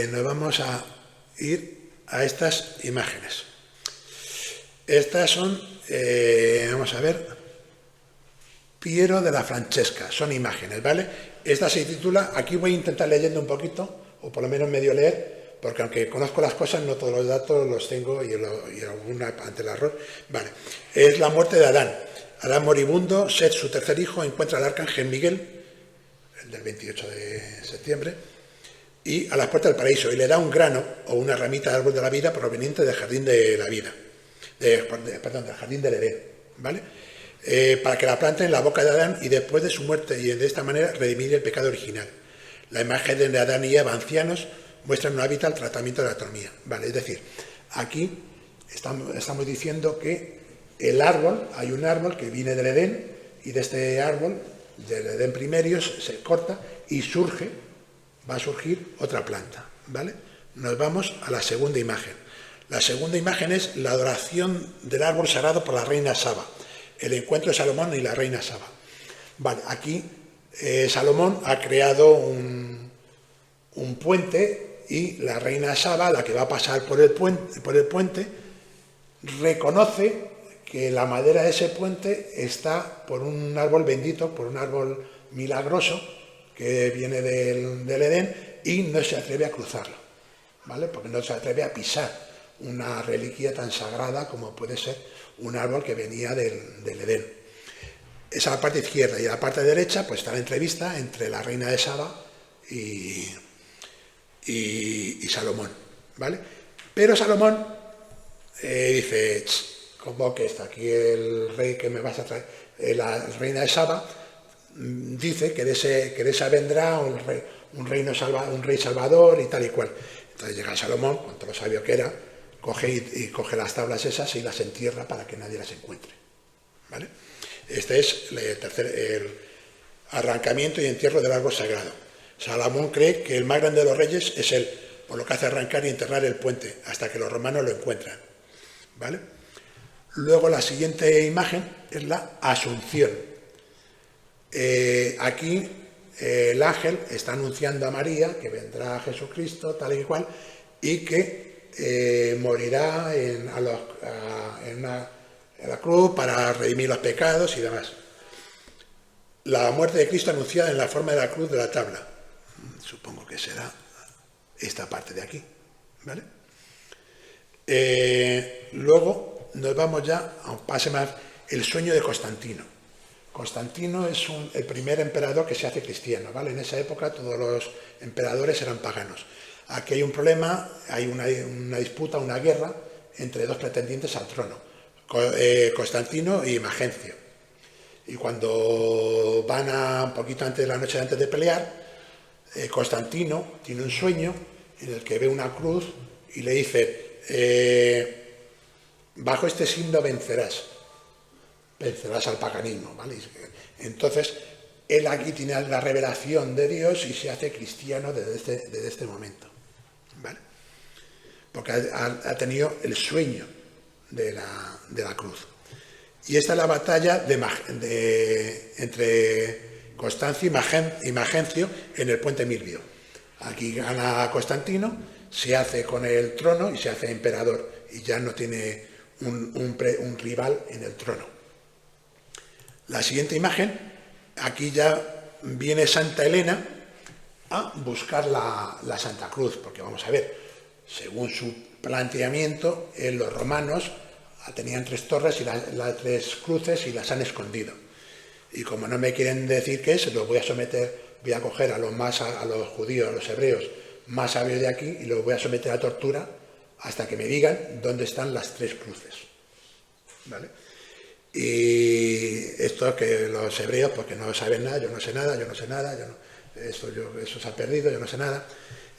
Nos vamos a ir a estas imágenes. Estas son, vamos a ver, Piero de la Francesca, son imágenes, ¿vale? Esta se titula, aquí voy a intentar leyendo un poquito, o por lo menos medio leer, porque aunque conozco las cosas, no todos los datos los tengo y alguna ante el error. Vale, es la muerte de Adán. Adán moribundo, Set, su tercer hijo, encuentra al arcángel Miguel, el del 28 de septiembre, y a las puertas del paraíso, y le da un grano o una ramita de árbol de la vida proveniente del jardín de la vida. Del jardín del Edén, ¿vale? Para que la plante en la boca de Adán y después de su muerte, y de esta manera redimir el pecado original. La imagen de Adán y Eva ancianos muestra un hábito al tratamiento de la anatomía, ¿vale? Es decir, aquí estamos diciendo que el árbol, hay un árbol que viene del Edén, y de este árbol, del Edén primerio, se corta y va a surgir otra planta, ¿vale? Nos vamos a la segunda imagen. La segunda imagen es la adoración del árbol sagrado por la reina Saba, el encuentro de Salomón y la reina Saba. Vale, aquí Salomón ha creado un puente, y la reina Saba, la que va a pasar por el puente, reconoce que la madera de ese puente está por un árbol bendito, por un árbol milagroso que viene del Edén, y no se atreve a cruzarlo, ¿vale? Porque no se atreve a pisar una reliquia tan sagrada como puede ser un árbol que venía del Edén. Esa es la parte izquierda, y en la parte derecha pues está la entrevista entre la reina de Saba y Salomón, ¿vale? Pero Salomón dice, ¿cómo que está aquí el rey que me vas a traer? La reina de Saba dice que de esa vendrá un rey salvador y tal y cual. Entonces llega Salomón, con todo lo sabio que era, coge las tablas esas y las entierra para que nadie las encuentre. ¿Vale? Este es el arrancamiento y entierro del árbol sagrado. Salomón cree que el más grande de los reyes es él, por lo que hace arrancar y enterrar el puente, hasta que los romanos lo encuentran. ¿Vale? Luego la siguiente imagen es la Asunción. Aquí el ángel está anunciando a María que vendrá Jesucristo, tal y cual, y que morirá en la cruz para redimir los pecados y demás. La muerte de Cristo anunciada en la forma de la cruz de la tabla. Supongo que será esta parte de aquí. ¿Vale? Luego nos vamos ya a un pase más, el sueño de Constantino. Constantino es el primer emperador que se hace cristiano, ¿vale? En esa época todos los emperadores eran paganos. Aquí hay un problema, hay una disputa, una guerra entre dos pretendientes al trono, Constantino y Magencio. Y cuando van un poquito antes de la noche antes de pelear, Constantino tiene un sueño en el que ve una cruz y le dice, bajo este signo vencerás al paganismo, ¿vale? Entonces, él aquí tiene la revelación de Dios y se hace cristiano desde este momento, ¿vale? Porque ha tenido el sueño de la cruz. Y esta es la batalla entre Constancio y Magencio en el puente Milvio. Aquí gana Constantino, se hace con el trono y se hace emperador, y ya no tiene un rival en el trono. La siguiente imagen, aquí ya viene Santa Elena a buscar la Santa Cruz, porque vamos a ver, según su planteamiento, los romanos tenían 3 torres y las 3 cruces y las han escondido. Y como no me quieren decir qué es, los voy a someter, voy a coger a los judíos, a los hebreos más sabios de aquí y los voy a someter a tortura hasta que me digan dónde están las 3 cruces. ¿Vale? Y esto que los hebreos, porque no saben nada, yo no sé nada, eso se ha perdido, yo no sé nada.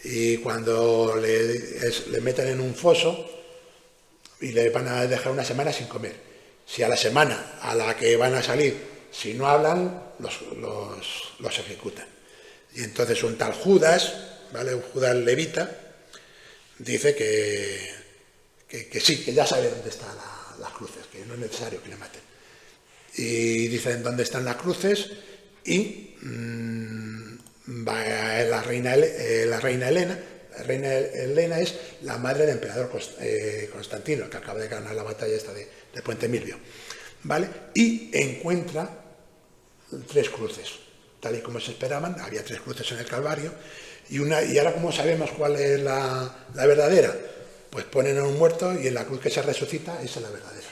Y cuando le meten en un foso y le van a dejar una semana sin comer. Si a la semana a la que van a salir, si no hablan, los ejecutan. Y entonces un tal Judas, ¿vale? Un Judas levita, dice que sí, que ya sabe dónde están las cruces, que no es necesario que le maten. Y dicen dónde están las cruces y va la reina Elena. La reina Elena es la madre del emperador Constantino, que acaba de ganar la batalla esta de Puente Milvio, ¿vale? Y encuentra 3 cruces, tal y como se esperaban. Había 3 cruces en el Calvario, y ahora, ¿cómo sabemos cuál es la verdadera? Pues ponen a un muerto y en la cruz que se resucita, esa es la verdadera.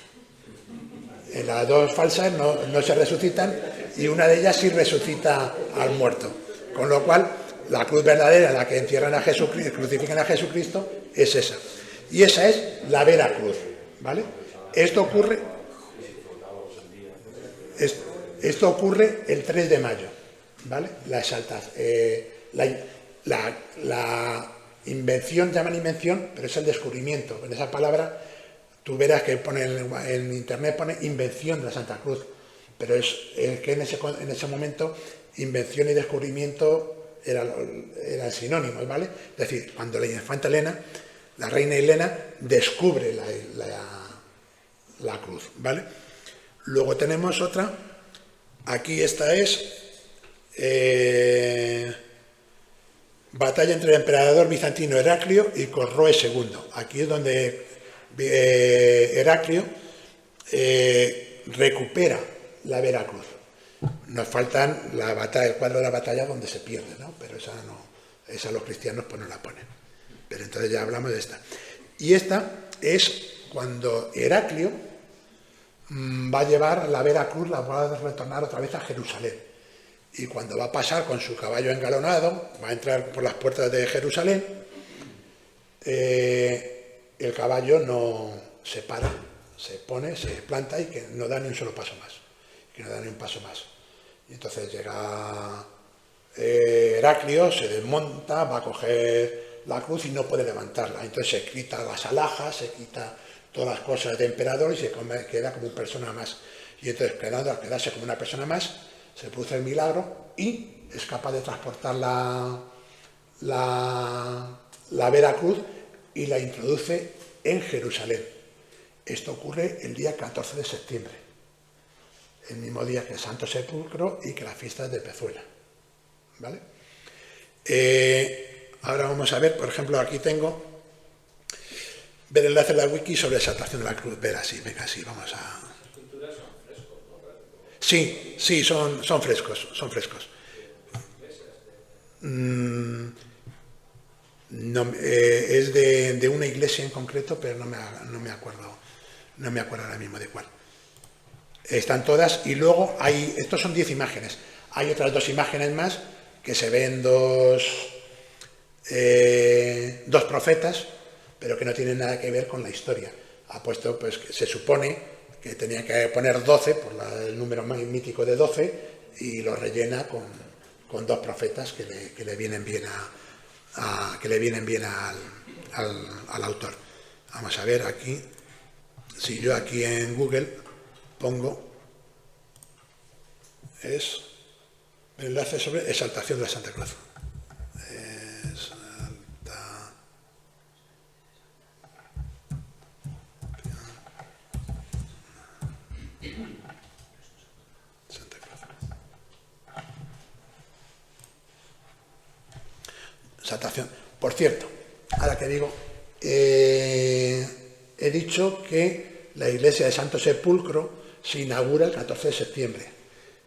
En las 2 falsas no se resucitan, y una de ellas sí resucita al muerto. Con lo cual, la cruz verdadera, la que encierran a Jesucristo, crucifican a Jesucristo, es esa. Y esa es la vera cruz, ¿vale? Esto ocurre el 3 de mayo, ¿vale? La exaltación, la invención, llaman invención, pero es el descubrimiento. En esa palabra, tú verás que en internet pone invención de la Santa Cruz, pero es que en ese momento invención y descubrimiento eran sinónimos, ¿vale? Es decir, cuando la infanta Elena, la reina Elena, descubre la cruz, ¿vale? Luego tenemos otra, aquí esta es batalla entre el emperador bizantino Heraclio y Cosroe II. Aquí es donde Heraclio recupera la Veracruz. Nos faltan el cuadro de la batalla donde se pierde, ¿no? Pero esa los cristianos pues no la ponen. Pero entonces ya hablamos de esta. Y esta es cuando Heraclio va a llevar la Veracruz, la va a retornar otra vez a Jerusalén. Y cuando va a pasar con su caballo engalonado, va a entrar por las puertas de Jerusalén, el caballo no se para, se pone, se planta y que no da ni un solo paso más. Que no da ni un paso más. Y entonces llega Heraclio, se desmonta, va a coger la cruz y no puede levantarla. Entonces se quita las alhajas, se quita todas las cosas de emperador y se queda como una persona más. Y entonces, al quedarse como una persona más, se produce el milagro y es capaz de transportar la Veracruz y la introduce en Jerusalén. Esto ocurre el día 14 de septiembre, el mismo día que el Santo Sepulcro y que las fiestas de Pezuela. ¿Vale? Ahora vamos a ver, por ejemplo, aquí tengo ver el enlace de la wiki sobre la exaltación de la cruz. Ver así, venga, así, vamos a... Las esculturas son frescos, ¿no? Sí, son frescos, son frescos. No, es de una iglesia en concreto, pero no me acuerdo ahora mismo de cuál. Están todas y luego hay, estos son 10 imágenes, hay otras 2 imágenes más que se ven dos profetas, pero que no tienen nada que ver con la historia. Ha puesto, pues, que se supone que tenía que poner 12 por el número mítico de 12 y lo rellena con 2 profetas que le vienen bien al autor. Vamos a ver aquí, si yo aquí en Google pongo es el enlace sobre exaltación de la Santa Cruz. Santa Cruz. Exaltación. Por cierto, ahora que digo, he dicho que la iglesia de Santo Sepulcro se inaugura el 14 de septiembre.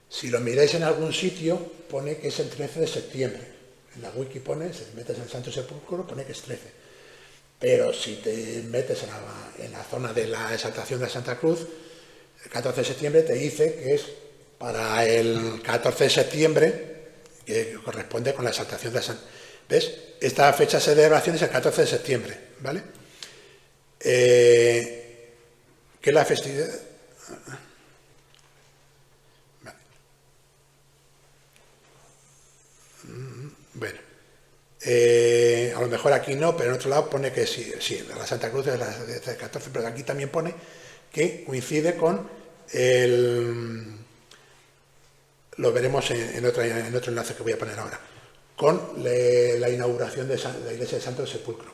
Si lo miráis en algún sitio, pone que es el 13 de septiembre. En la wiki pone, si te metes en el Santo Sepulcro, pone que es 13. Pero si te metes en la zona de la exaltación de la Santa Cruz, el 14 de septiembre te dice que es para el 14 de septiembre, que corresponde con la exaltación de la Santa Cruz. ¿Ves? Esta fecha de celebración es el 14 de septiembre, ¿vale? Que es la festividad... Vale. Bueno, a lo mejor aquí no, pero en otro lado pone que sí, la Santa Cruz es el 14, pero aquí también pone que coincide con lo veremos en otro enlace que voy a poner ahora, con la inauguración de la iglesia de Santo Sepulcro.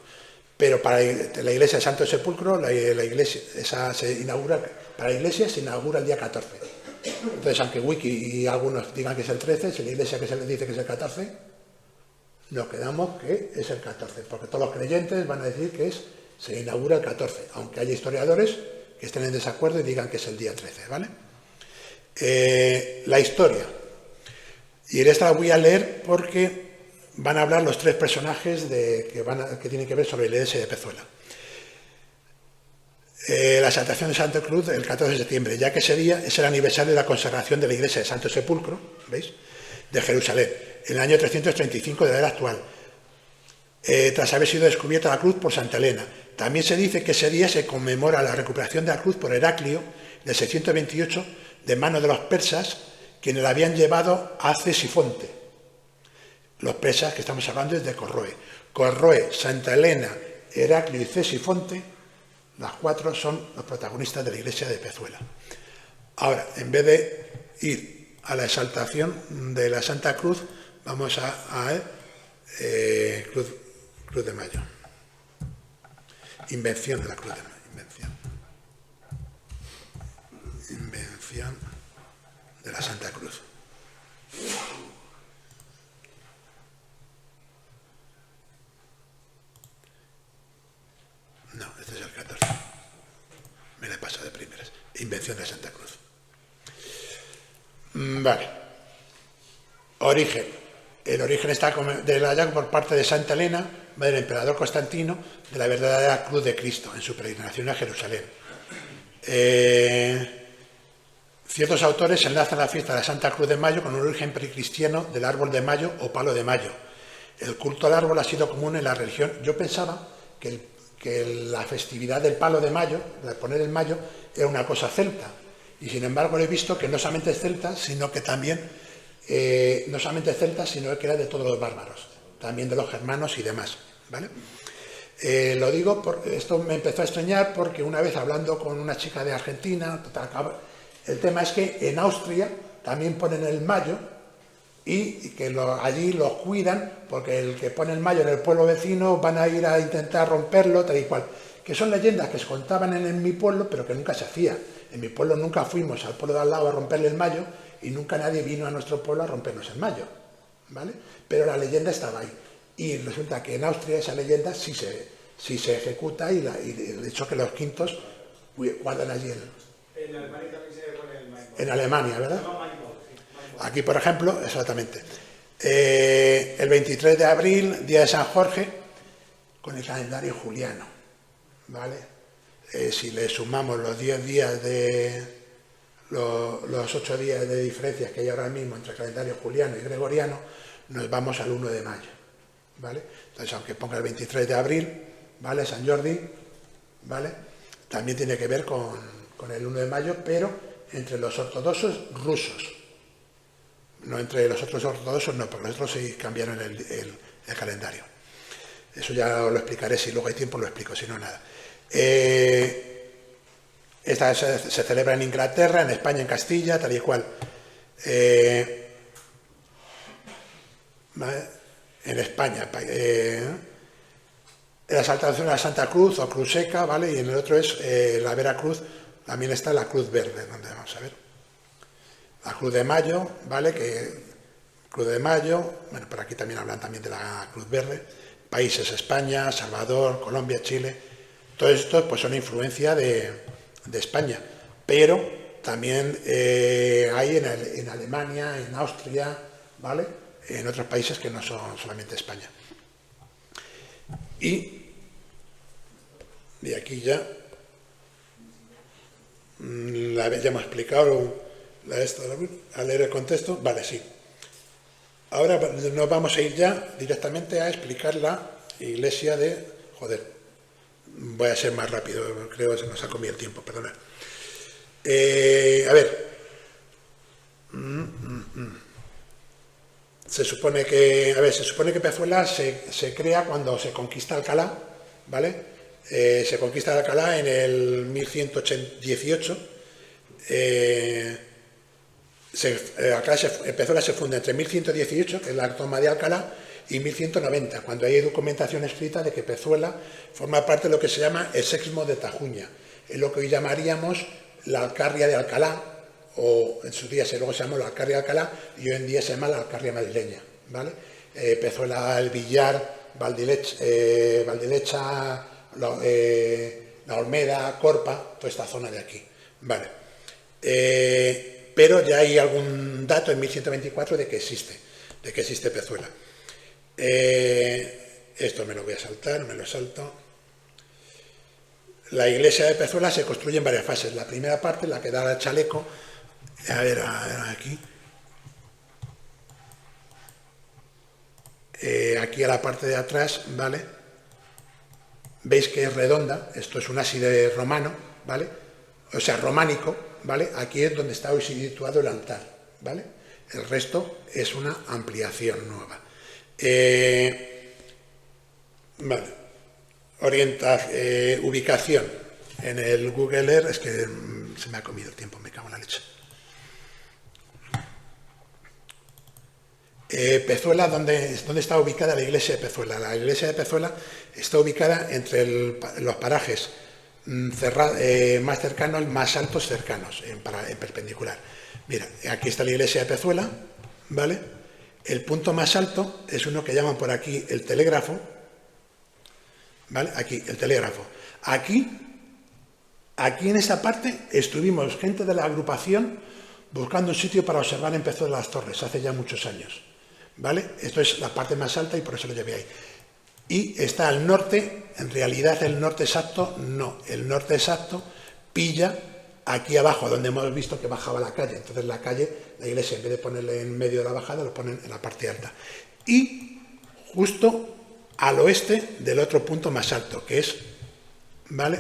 Pero para la iglesia de Santo Sepulcro, la iglesia se inaugura el día 14. Entonces, aunque Wiki y algunos digan que es el 13, si la iglesia que se les dice que es el 14, nos quedamos que es el 14, porque todos los creyentes van a decir que se inaugura el 14, aunque haya historiadores que estén en desacuerdo y digan que es el día 13, ¿vale? La historia. Y esta la voy a leer porque van a hablar los 3 personajes que tienen que ver sobre la iglesia de Pezuela. La exaltación de Santa Cruz el 14 de septiembre, ya que ese día es el aniversario de la consagración de la iglesia de Santo Sepulcro, ¿veis?, de Jerusalén, en el año 335 de la era actual, tras haber sido descubierta la cruz por Santa Elena. También se dice que ese día se conmemora la recuperación de la cruz por Heraclio, del 628, de manos de los persas, quienes la habían llevado a Cesifonte. Los persas que estamos hablando es de Corroe. Corroe, Santa Elena, Heraclio y Cesifonte, las 4 son los protagonistas de la iglesia de Pezuela. Ahora, en vez de ir a la exaltación de la Santa Cruz, vamos a Cruz de Mayo. Invención de la Cruz de Mayo. Invención de la Santa Cruz. No, este es el 14. Me la he pasado de primeras. Invención de la Santa Cruz. Vale. Origen. El origen está del hallazgo por parte de Santa Elena, del emperador Constantino, de la verdadera cruz de Cristo en su peregrinación a Jerusalén. Ciertos autores enlazan la fiesta de la Santa Cruz de Mayo con un origen precristiano del árbol de mayo o palo de mayo. El culto al árbol ha sido común en la religión. Yo pensaba que la festividad del palo de mayo, de poner el mayo, era una cosa celta. Y sin embargo he visto que no solamente es celta, sino que también no solamente celtas, sino que era de todos los bárbaros, también de los germanos y demás, ¿vale? Lo digo porque esto me empezó a extrañar porque una vez hablando con una chica de Argentina, el tema es que en Austria también ponen el mayo y que allí los cuidan porque el que pone el mayo en el pueblo vecino van a ir a intentar romperlo, tal y cual. Que son leyendas que se contaban en mi pueblo, pero que nunca se hacía. En mi pueblo nunca fuimos al pueblo de al lado a romperle el mayo y nunca nadie vino a nuestro pueblo a rompernos el mayo, ¿vale? Pero la leyenda estaba ahí. Y resulta que en Austria esa leyenda sí se ejecuta y el hecho que los quintos guardan allí En Alemania también se pone el mayo. En Alemania, ¿verdad? No, mayo, sí, mayo. Aquí, por ejemplo, exactamente. El 23 de abril, día de San Jorge, con el calendario juliano, ¿vale? Si le sumamos los 10 días los 8 días de diferencias que hay ahora mismo entre el calendario juliano y gregoriano, nos vamos al 1 de mayo, ¿vale? Entonces, aunque ponga el 23 de abril, ¿vale? San Jordi, ¿vale? También tiene que ver con el 1 de mayo, pero entre los ortodoxos rusos. No entre los otros ortodoxos, no, porque los otros sí cambiaron el calendario. Eso ya os lo explicaré, si luego hay tiempo lo explico, si no, nada. Esta se celebra en Inglaterra, en España, en Castilla, tal y cual. En España, la exaltación de la Santa Cruz o Cruz Seca, ¿vale? Y en el otro es la Veracruz, también está la Cruz Verde, donde vamos a ver. La Cruz de Mayo, ¿vale? Cruz de Mayo, bueno, por aquí también hablan también de la Cruz Verde. Países España, Salvador, Colombia, Chile. Todo esto pues son influencia de España, pero también hay en Alemania, en Austria, ¿vale? En otros países que no son solamente España. Y de aquí ya ya hemos explicado a leer el contexto, vale, sí. Ahora nos vamos a ir ya directamente a explicar la iglesia de... Joder, voy a ser más rápido, creo que se nos ha comido el tiempo, perdona. A ver. Se supone que Pezuela se crea cuando se conquista Alcalá, ¿vale? Se conquista Alcalá en el 1118. Pezuela se funda entre 1118, que es la toma de Alcalá, y 1190, cuando hay documentación escrita de que Pezuela forma parte de lo que se llama el Sexmo de Tajuña, es lo que hoy llamaríamos la Alcarria de Alcalá, o en sus días luego se llamó la Alcarria de Alcalá y hoy en día se llama la Alcarria madrileña, ¿vale? Pezuela, El Villar, Valdilecha, La Olmeda, Corpa, toda esta zona de aquí, ¿vale? Pero ya hay algún dato en 1124 de que existe Pezuela. Esto me lo voy a saltar, me lo salto. La iglesia de Pezuela se construye en varias fases. La primera parte, la que da al chaleco, a ver aquí. Aquí a la parte de atrás, ¿vale? Veis que es redonda, esto es un ábside romano, ¿vale? O sea, románico, ¿vale? Aquí es donde está hoy situado el altar, ¿vale? El resto es una ampliación nueva. Vale. Ubicación en el Google Earth, es que se me ha comido el tiempo, me cago en la leche. Pezuela, ¿dónde está ubicada la iglesia de Pezuela? La iglesia de Pezuela está ubicada entre los parajes más cercanos, más altos cercanos, en perpendicular. Mira, aquí está la iglesia de Pezuela, ¿vale? El punto más alto es uno que llaman por aquí el telégrafo, ¿vale? Aquí, el telégrafo. Aquí en esta parte estuvimos gente de la agrupación buscando un sitio para observar en Pezuela las Torres, hace ya muchos años, ¿vale? Esto es la parte más alta y por eso lo llevé ahí. Y está al norte, en realidad el norte exacto, no, el norte exacto pilla aquí abajo, donde hemos visto que bajaba la calle. Entonces la calle, la iglesia, en vez de ponerle en medio de la bajada, lo ponen en la parte alta. Y justo al oeste del otro punto más alto, que es, ¿vale?,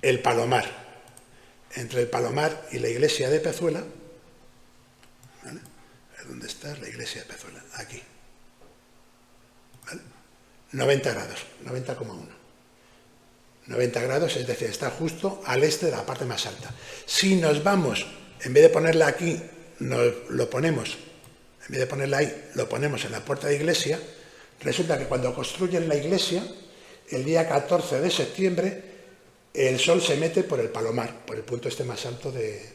el Palomar. Entre el Palomar y la iglesia de Pezuela, ¿vale? ¿Dónde está la iglesia de Pezuela? Aquí. ¿Vale? 90 grados, 90,1. 90 grados, es decir, está justo al este de la parte más alta. Si nos vamos, en vez de ponerla aquí, lo ponemos, en vez de ponerla ahí, lo ponemos en la puerta de iglesia, resulta que cuando construyen la iglesia, el día 14 de septiembre, el sol se mete por el Palomar, por el punto este más alto de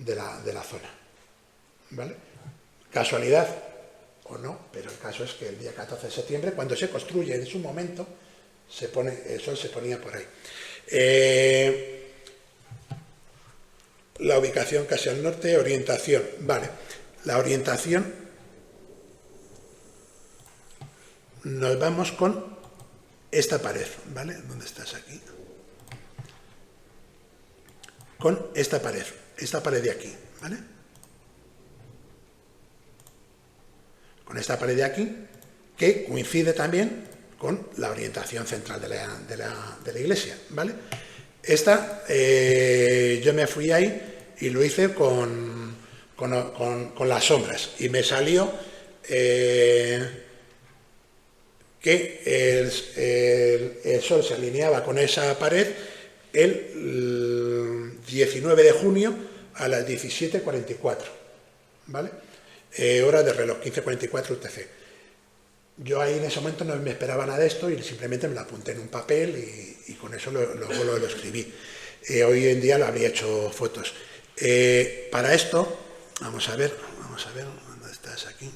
la zona. ¿Vale? Casualidad o no, pero el caso es que el día 14 de septiembre, cuando se construye en su momento, el sol se ponía por ahí. La ubicación casi al norte, orientación. Vale, la orientación, nos vamos con esta pared, ¿vale? ¿Dónde estás aquí? Con esta pared de aquí, ¿vale? Con esta pared de aquí, que coincide también con la orientación central de la iglesia, ¿vale? Esta, yo me fui ahí y lo hice con las sombras y me salió que el sol se alineaba con esa pared el 19 de junio a las 17:44, ¿vale? Hora de reloj, 15:44 UTC. Yo ahí en ese momento no me esperaba nada de esto y simplemente me lo apunté en un papel y con eso luego lo escribí. Hoy en día lo habría hecho fotos. Para esto, vamos a ver, ¿dónde estás aquí?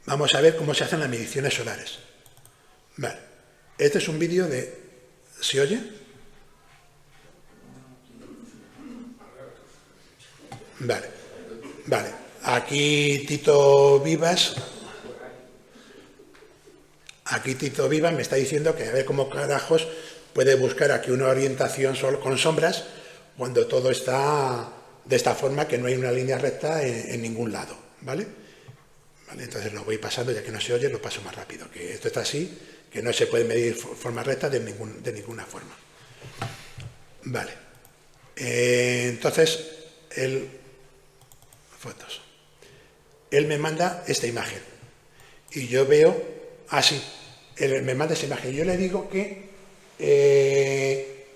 Vamos a ver cómo se hacen las mediciones solares. Vale, este es un vídeo de... ¿Se oye? Vale. Aquí Tito Vivas me está diciendo que a ver cómo carajos puede buscar aquí una orientación con sombras cuando todo está de esta forma, que no hay una línea recta en ningún lado, ¿vale? Entonces lo voy pasando, ya que no se oye, lo paso más rápido, que esto está así, que no se puede medir forma recta de ninguna forma. Vale. Entonces, fotos. Él me manda esta imagen y yo veo así. Él me manda esa imagen. Yo le digo que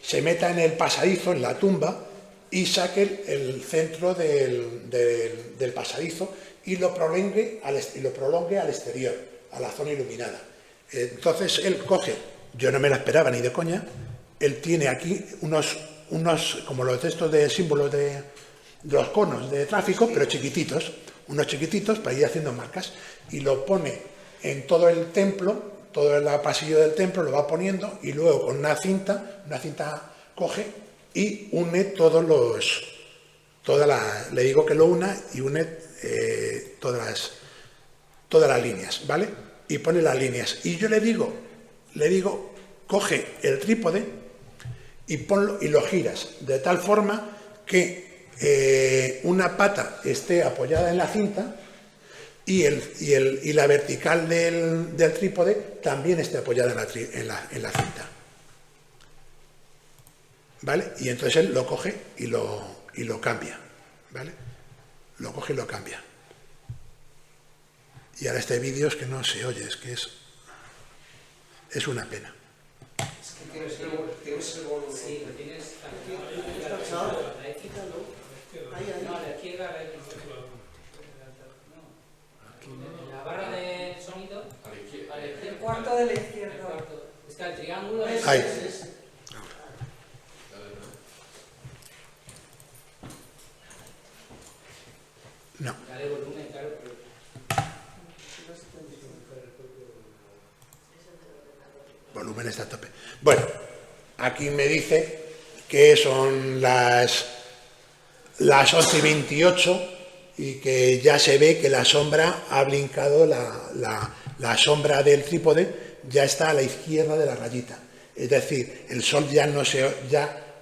se meta en el pasadizo, en la tumba, y saque el centro del pasadizo y lo prolongue al exterior, a la zona iluminada. Entonces él coge, yo no me la esperaba ni de coña, él tiene aquí unos como los textos de símbolos de los conos de tráfico, pero chiquititos, unos chiquititos para ir haciendo marcas, y lo pone en todo el templo, todo el pasillo del templo lo va poniendo, y luego con una cinta coge y une le digo que lo una y une todas las líneas, ¿vale? Y pone las líneas. Y yo le digo, coge el trípode y ponlo y lo giras de tal forma que una pata esté apoyada en la cinta y la vertical del trípode también esté apoyada en la cinta. ¿Vale? Y entonces él lo coge y lo cambia. ¿Vale? Lo coge y lo cambia. Y ahora este vídeo es que no se oye, es que es una pena. Es que tienes el volumen. Sí, lo tienes. No, a la izquierda, a la izquierda. La barra de sonido. A la izquierda. El cuarto de la izquierda. Está el triángulo. Ahí. No. Dale volumen, claro. Volumen está a tope. Bueno, aquí me dice que son las 11:28 y que ya se ve que la sombra ha brincado, la sombra del trípode ya está a la izquierda de la rayita. Es decir, el sol ya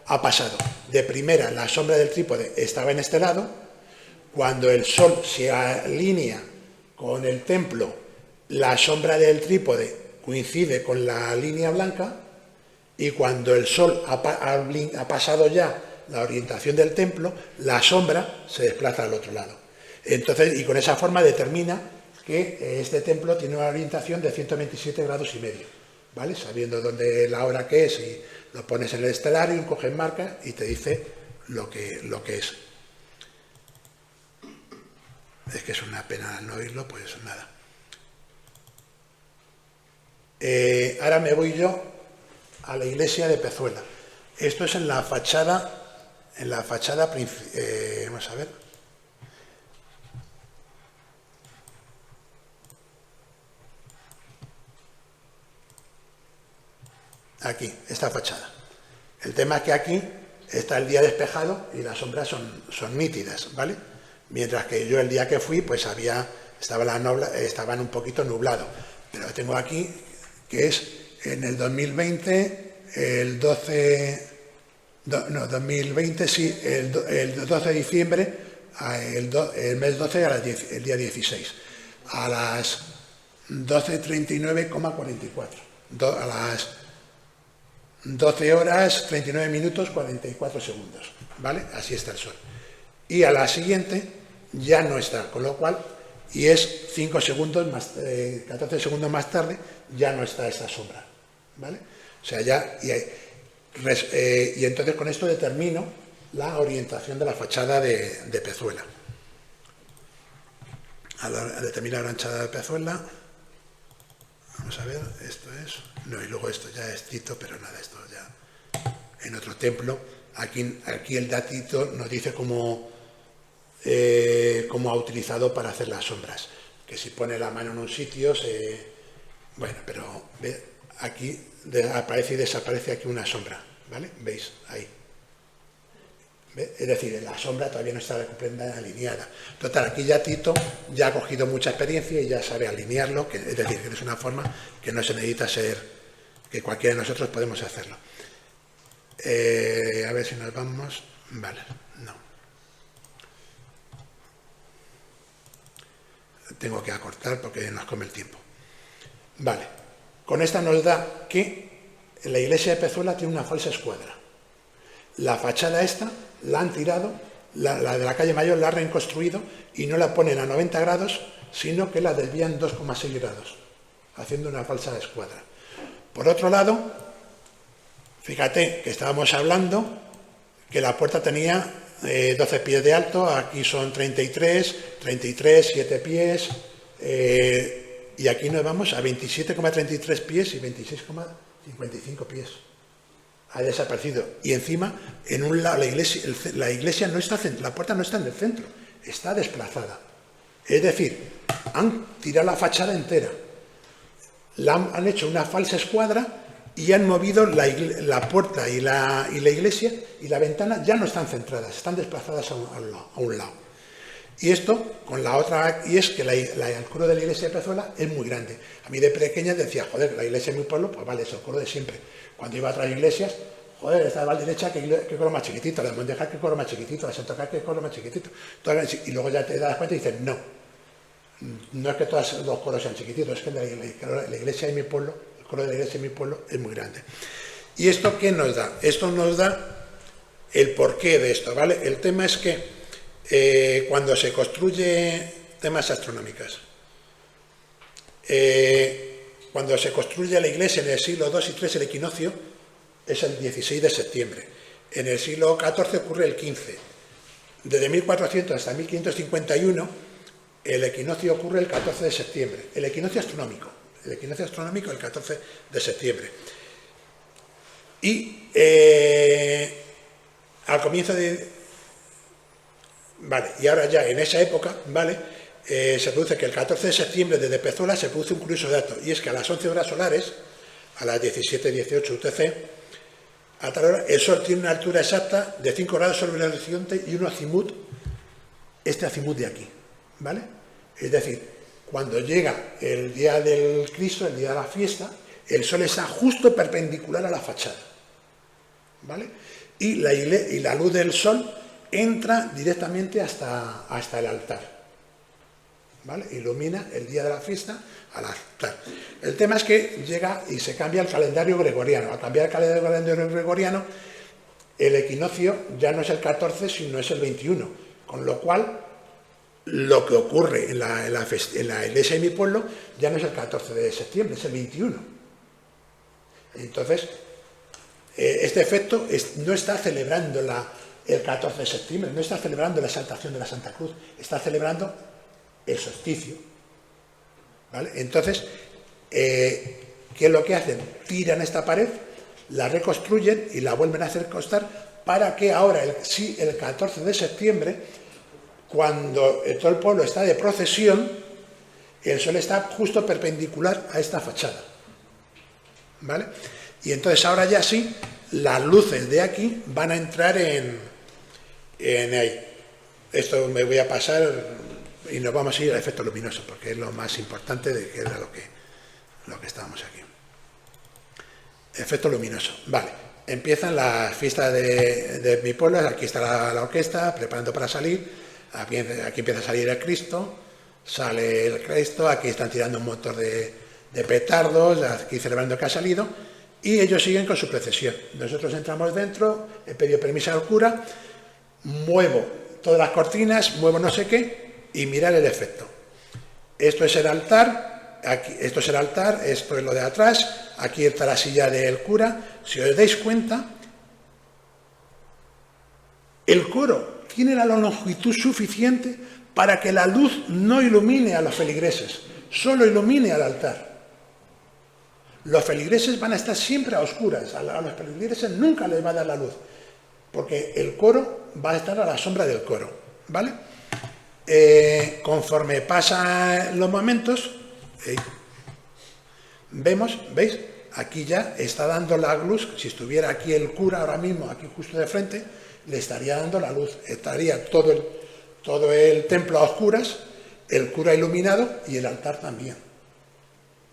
ha pasado. De primera, la sombra del trípode estaba en este lado. Cuando el sol se alinea con el templo, la sombra del trípode coincide con la línea blanca, y cuando el sol ha pasado ya la orientación del templo, la sombra se desplaza al otro lado. Entonces, y con esa forma determina que este templo tiene una orientación de 127 grados y medio, ¿vale? Sabiendo dónde la hora que es, y lo pones en el estelarium, coges marca y te dice lo que es. Es que es una pena no oírlo, pues nada. Ahora me voy yo a la iglesia de Pezuela. Esto es en la fachada vamos a ver. Aquí, esta fachada. El tema es que aquí está el día despejado y las sombras son nítidas, ¿vale? Mientras que yo el día que fui, pues estaban un poquito nublado. Pero tengo aquí que es en el 2020, el 12 de diciembre, el mes 12, el día 16, a las 12:39,44, a las 12 horas 39 minutos 44 segundos, ¿vale? Así está el sol. Y a la siguiente ya no está, con lo cual, y es 5 segundos más, 14 segundos más tarde, ya no está esta sombra, ¿vale? O sea, ya, y entonces con esto determino la orientación de la fachada de Pezuela. A determinar la fachada de Pezuela, vamos a ver, esto es, no, y luego esto ya es Tito, pero nada, esto ya en otro templo. Aquí el datito nos dice cómo ha utilizado para hacer las sombras, que si pone la mano en un sitio, bueno, pero ve, aquí aparece y desaparece aquí una sombra, ¿vale? ¿Veis? Ahí. ¿Ve? Es decir, la sombra todavía no está completamente alineada. Total, aquí ya Tito ya ha cogido mucha experiencia y ya sabe alinearlo, es decir, que es una forma que no se necesita que cualquiera de nosotros podemos hacerlo. A ver si nos vamos. Vale, no. Tengo que acortar porque nos come el tiempo. Vale, con esta nos da que la iglesia de Pezuela tiene una falsa escuadra. La fachada esta la han tirado, la de la calle Mayor la han reconstruido y no la ponen a 90 grados, sino que la desvían 2,6 grados, haciendo una falsa escuadra. Por otro lado, fíjate que estábamos hablando que la puerta tenía 12 pies de alto, aquí son 33, 7 pies, y aquí nos vamos a 27,33 pies y 26,55 pies. Ha desaparecido. Y encima, en un lado, la iglesia no está, la puerta no está en el centro, está desplazada. Es decir, han tirado la fachada entera, han hecho una falsa escuadra y han movido la puerta y la iglesia y la ventana ya no están centradas, están desplazadas a un lado. Y esto con la otra, y es que el coro de la iglesia de Pezuela es muy grande. A mí de pequeña decía, joder, la iglesia de mi pueblo, pues vale, es el coro de siempre. Cuando iba a otras iglesias, joder, esta de Valderecha, qué coro más chiquitito, la de Mondejar, qué coro más chiquitito, la de Santo Car, qué coro más chiquitito. Y luego ya te das cuenta y dices, no es que todos los coros sean chiquititos, es que la iglesia de mi pueblo, el coro de la iglesia de mi pueblo es muy grande. ¿Y esto qué nos da? Esto nos da el porqué de esto, ¿vale? El tema es que cuando se construye temas astronómicos, cuando se construye la iglesia en el siglo II y III, el equinoccio es el 16 de septiembre. En el siglo XIV ocurre el 15. Desde 1400 hasta 1551, el equinoccio ocurre el 14 de septiembre. El equinoccio astronómico el 14 de septiembre. Y al comienzo de... Vale, y ahora ya en esa época, ¿vale? Se produce que el 14 de septiembre desde Pezuela se produce un curioso dato, y es que a las 11 horas solares, a las 17:18 UTC, a tal hora, el Sol tiene una altura exacta de 5 grados sobre el horizonte y un azimut, este azimut de aquí, ¿vale? Es decir, cuando llega el día del Cristo, el día de la fiesta, el Sol está justo perpendicular a la fachada, ¿vale? Y la luz del Sol entra directamente hasta el altar, ¿vale? Ilumina el día de la fiesta al altar. El tema es que llega y se cambia el calendario gregoriano. Al cambiar el calendario gregoriano, el equinoccio ya no es el 14, sino es el 21, con lo cual lo que ocurre en la iglesia de mi pueblo ya no es el 14 de septiembre, es el 21. Entonces, este efecto no está celebrando el 14 de septiembre, no está celebrando la exaltación de la Santa Cruz, está celebrando el solsticio. ¿Vale? Entonces, ¿qué es lo que hacen? Tiran esta pared, la reconstruyen y la vuelven a hacer costar para que ahora, el 14 de septiembre, cuando todo el pueblo está de procesión, el sol está justo perpendicular a esta fachada. ¿Vale? Y entonces ahora ya sí, las luces de aquí van a entrar en ahí. Esto me voy a pasar y nos vamos a ir al efecto luminoso, porque es lo más importante de que era lo que estábamos aquí. Efecto luminoso. Vale, empiezan las fiestas de mi pueblo, aquí está la orquesta preparando para salir, aquí empieza a salir el Cristo, sale el Cristo, aquí están tirando un montón de petardos, aquí celebrando que ha salido, y ellos siguen con su procesión. Nosotros entramos dentro, he pedido permiso al cura, muevo todas las cortinas, muevo no sé qué, y mirar el efecto. Esto es el altar, esto es el altar, esto es lo de atrás, aquí está la silla del cura. Si os dais cuenta, el coro tiene la longitud suficiente para que la luz no ilumine a los feligreses, solo ilumine al altar. Los feligreses van a estar siempre a oscuras, a los feligreses nunca les va a dar la luz, porque el coro va a estar a la sombra del coro, ¿vale? Conforme pasan los momentos, vemos, ¿veis? Aquí ya está dando la luz. Si estuviera aquí el cura ahora mismo, aquí justo de frente, le estaría dando la luz. Estaría todo el templo a oscuras, el cura iluminado y el altar también.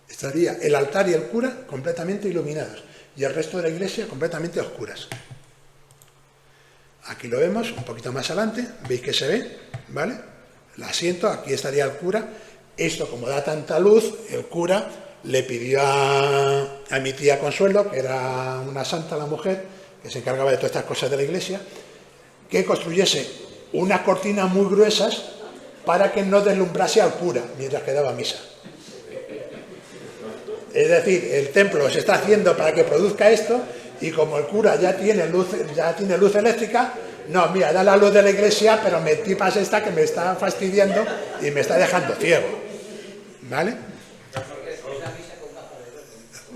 Estaría el altar y el cura completamente iluminados y el resto de la iglesia completamente a oscuras. Aquí lo vemos, un poquito más adelante, veis que se ve, ¿vale? El asiento, aquí estaría el cura. Esto, como da tanta luz, el cura le pidió a mi tía Consuelo, que era una santa la mujer, que se encargaba de todas estas cosas de la iglesia, que construyese unas cortinas muy gruesas para que no deslumbrase al cura mientras que daba misa. Es decir, el templo se está haciendo para que produzca esto, y como el cura ya tiene luz eléctrica, no, mira, da la luz de la iglesia, pero me tipas esta que me está fastidiando y me está dejando ciego. ¿Vale?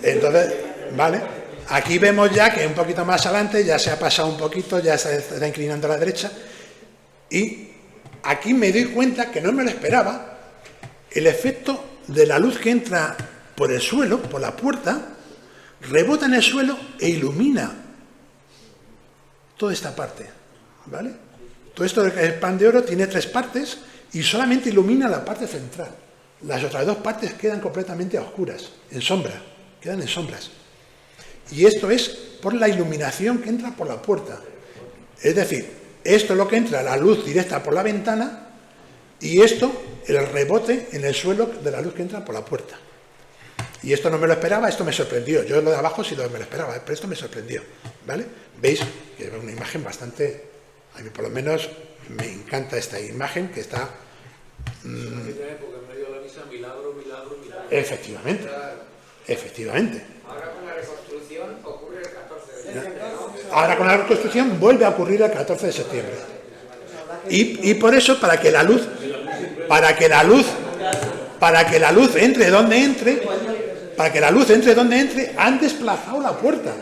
Entonces, ¿vale? Aquí vemos ya que un poquito más adelante ya se ha pasado un poquito, ya se está inclinando a la derecha, y aquí me doy cuenta que no me lo esperaba, el efecto de la luz que entra por el suelo, por la puerta, rebota en el suelo e ilumina toda esta parte, ¿vale? Todo esto del pan de oro tiene 3 partes y solamente ilumina la parte central. Las otras 2 partes quedan completamente a oscuras, en sombra, quedan en sombras. Y esto es por la iluminación que entra por la puerta. Es decir, esto es lo que entra, la luz directa por la ventana, y esto, el rebote en el suelo de la luz que entra por la puerta. Y esto no me lo esperaba, esto me sorprendió. Yo lo de abajo sí me lo esperaba, pero esto me sorprendió, ¿vale? Veis que es una imagen bastante, a mí por lo menos me encanta esta imagen que está... Efectivamente, efectivamente. Ahora con la reconstrucción ocurre el 14 de septiembre. Ahora con la reconstrucción vuelve a ocurrir el 14 de septiembre. Y por eso, para que la luz entre donde entre, han desplazado la puerta.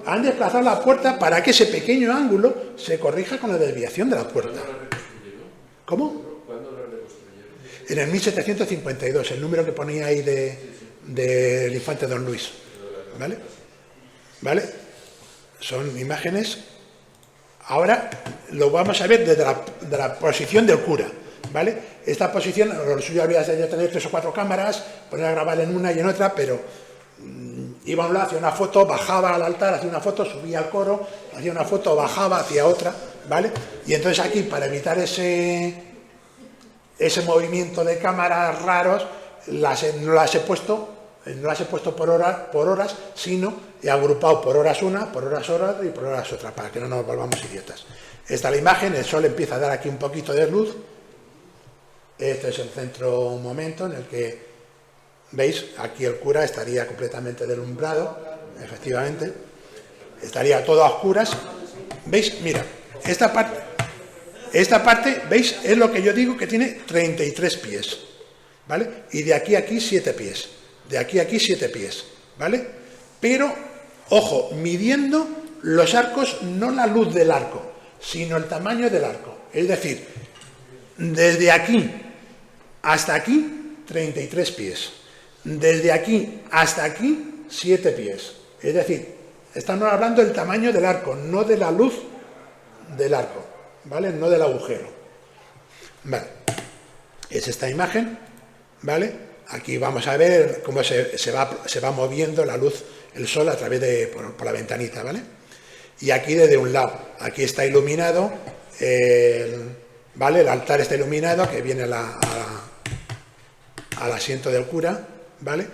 Han desplazado la puerta para que ese pequeño ángulo se corrija con la desviación de la puerta. ¿Cómo? En el 1752, el número que ponía ahí del infante Don Luis. ¿Vale? ¿Vale? Son imágenes. Ahora lo vamos a ver desde la posición del cura. ¿Vale? Esta posición, lo suyo habría de tener 3 o 4 cámaras, poner a grabar en una y en otra, pero iba a un lado, hacía una foto, bajaba al altar, hacía una foto, subía al coro, hacía una foto, bajaba hacia otra, ¿vale? Y entonces aquí, para evitar ese movimiento de cámaras raros, no las he puesto no las he puesto por horas, sino he agrupado por horas una, por horas y por horas otra, para que no nos volvamos idiotas. Esta es la imagen, el sol empieza a dar aquí un poquito de luz. Este es el centro, un momento en el que, ¿veis? Aquí el cura estaría completamente deslumbrado, efectivamente. Estaría todo a oscuras. ¿Veis? Mira, esta parte, ¿veis? Es lo que yo digo que tiene 33 pies, ¿vale? Y de aquí a aquí 7 pies. De aquí a aquí 7 pies, ¿vale? Pero, ojo, midiendo los arcos, no la luz del arco, sino el tamaño del arco. Es decir, desde aquí hasta aquí, 33 pies. Desde aquí hasta aquí, 7 pies. Es decir, estamos hablando del tamaño del arco, no de la luz del arco, ¿vale? No del agujero. Vale. Es esta imagen, ¿vale? Aquí vamos a ver cómo se va moviendo la luz, el sol a través de por la ventanita, ¿vale? Y aquí desde un lado, aquí está iluminado, ¿vale? El altar está iluminado, que viene al asiento del cura, ¿vale?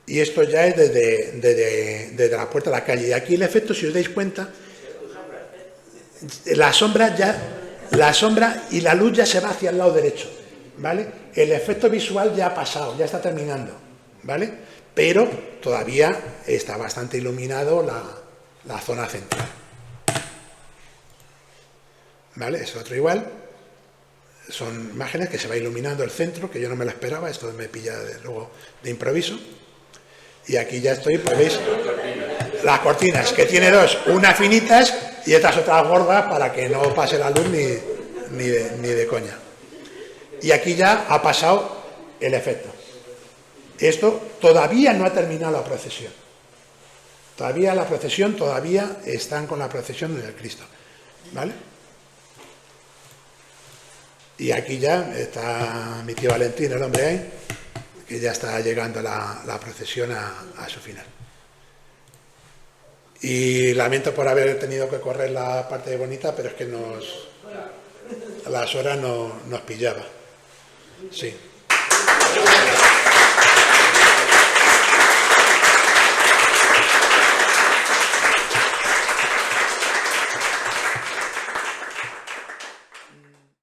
Y esto ya es desde la puerta de la calle. Y aquí el efecto, si os dais cuenta, la sombra y la luz ya se va hacia el lado derecho, ¿vale? El efecto visual ya ha pasado, ya está terminando, ¿vale? Pero todavía está bastante iluminado la zona central, ¿vale? Es otro igual. Son imágenes que se va iluminando el centro, que yo no me lo esperaba, esto me pilla luego de improviso. Y aquí ya estoy, pues veis, las cortinas, que tiene dos, unas finitas y estas otras gordas para que no pase la luz ni de coña. Y aquí ya ha pasado el efecto. Esto todavía no ha terminado la procesión. Todavía están con la procesión del Cristo, ¿vale? Y aquí ya está mi tío Valentín, el hombre ahí, que ya está llegando la procesión a su final. Y lamento por haber tenido que correr la parte bonita, pero es que las horas nos pillaba. Sí.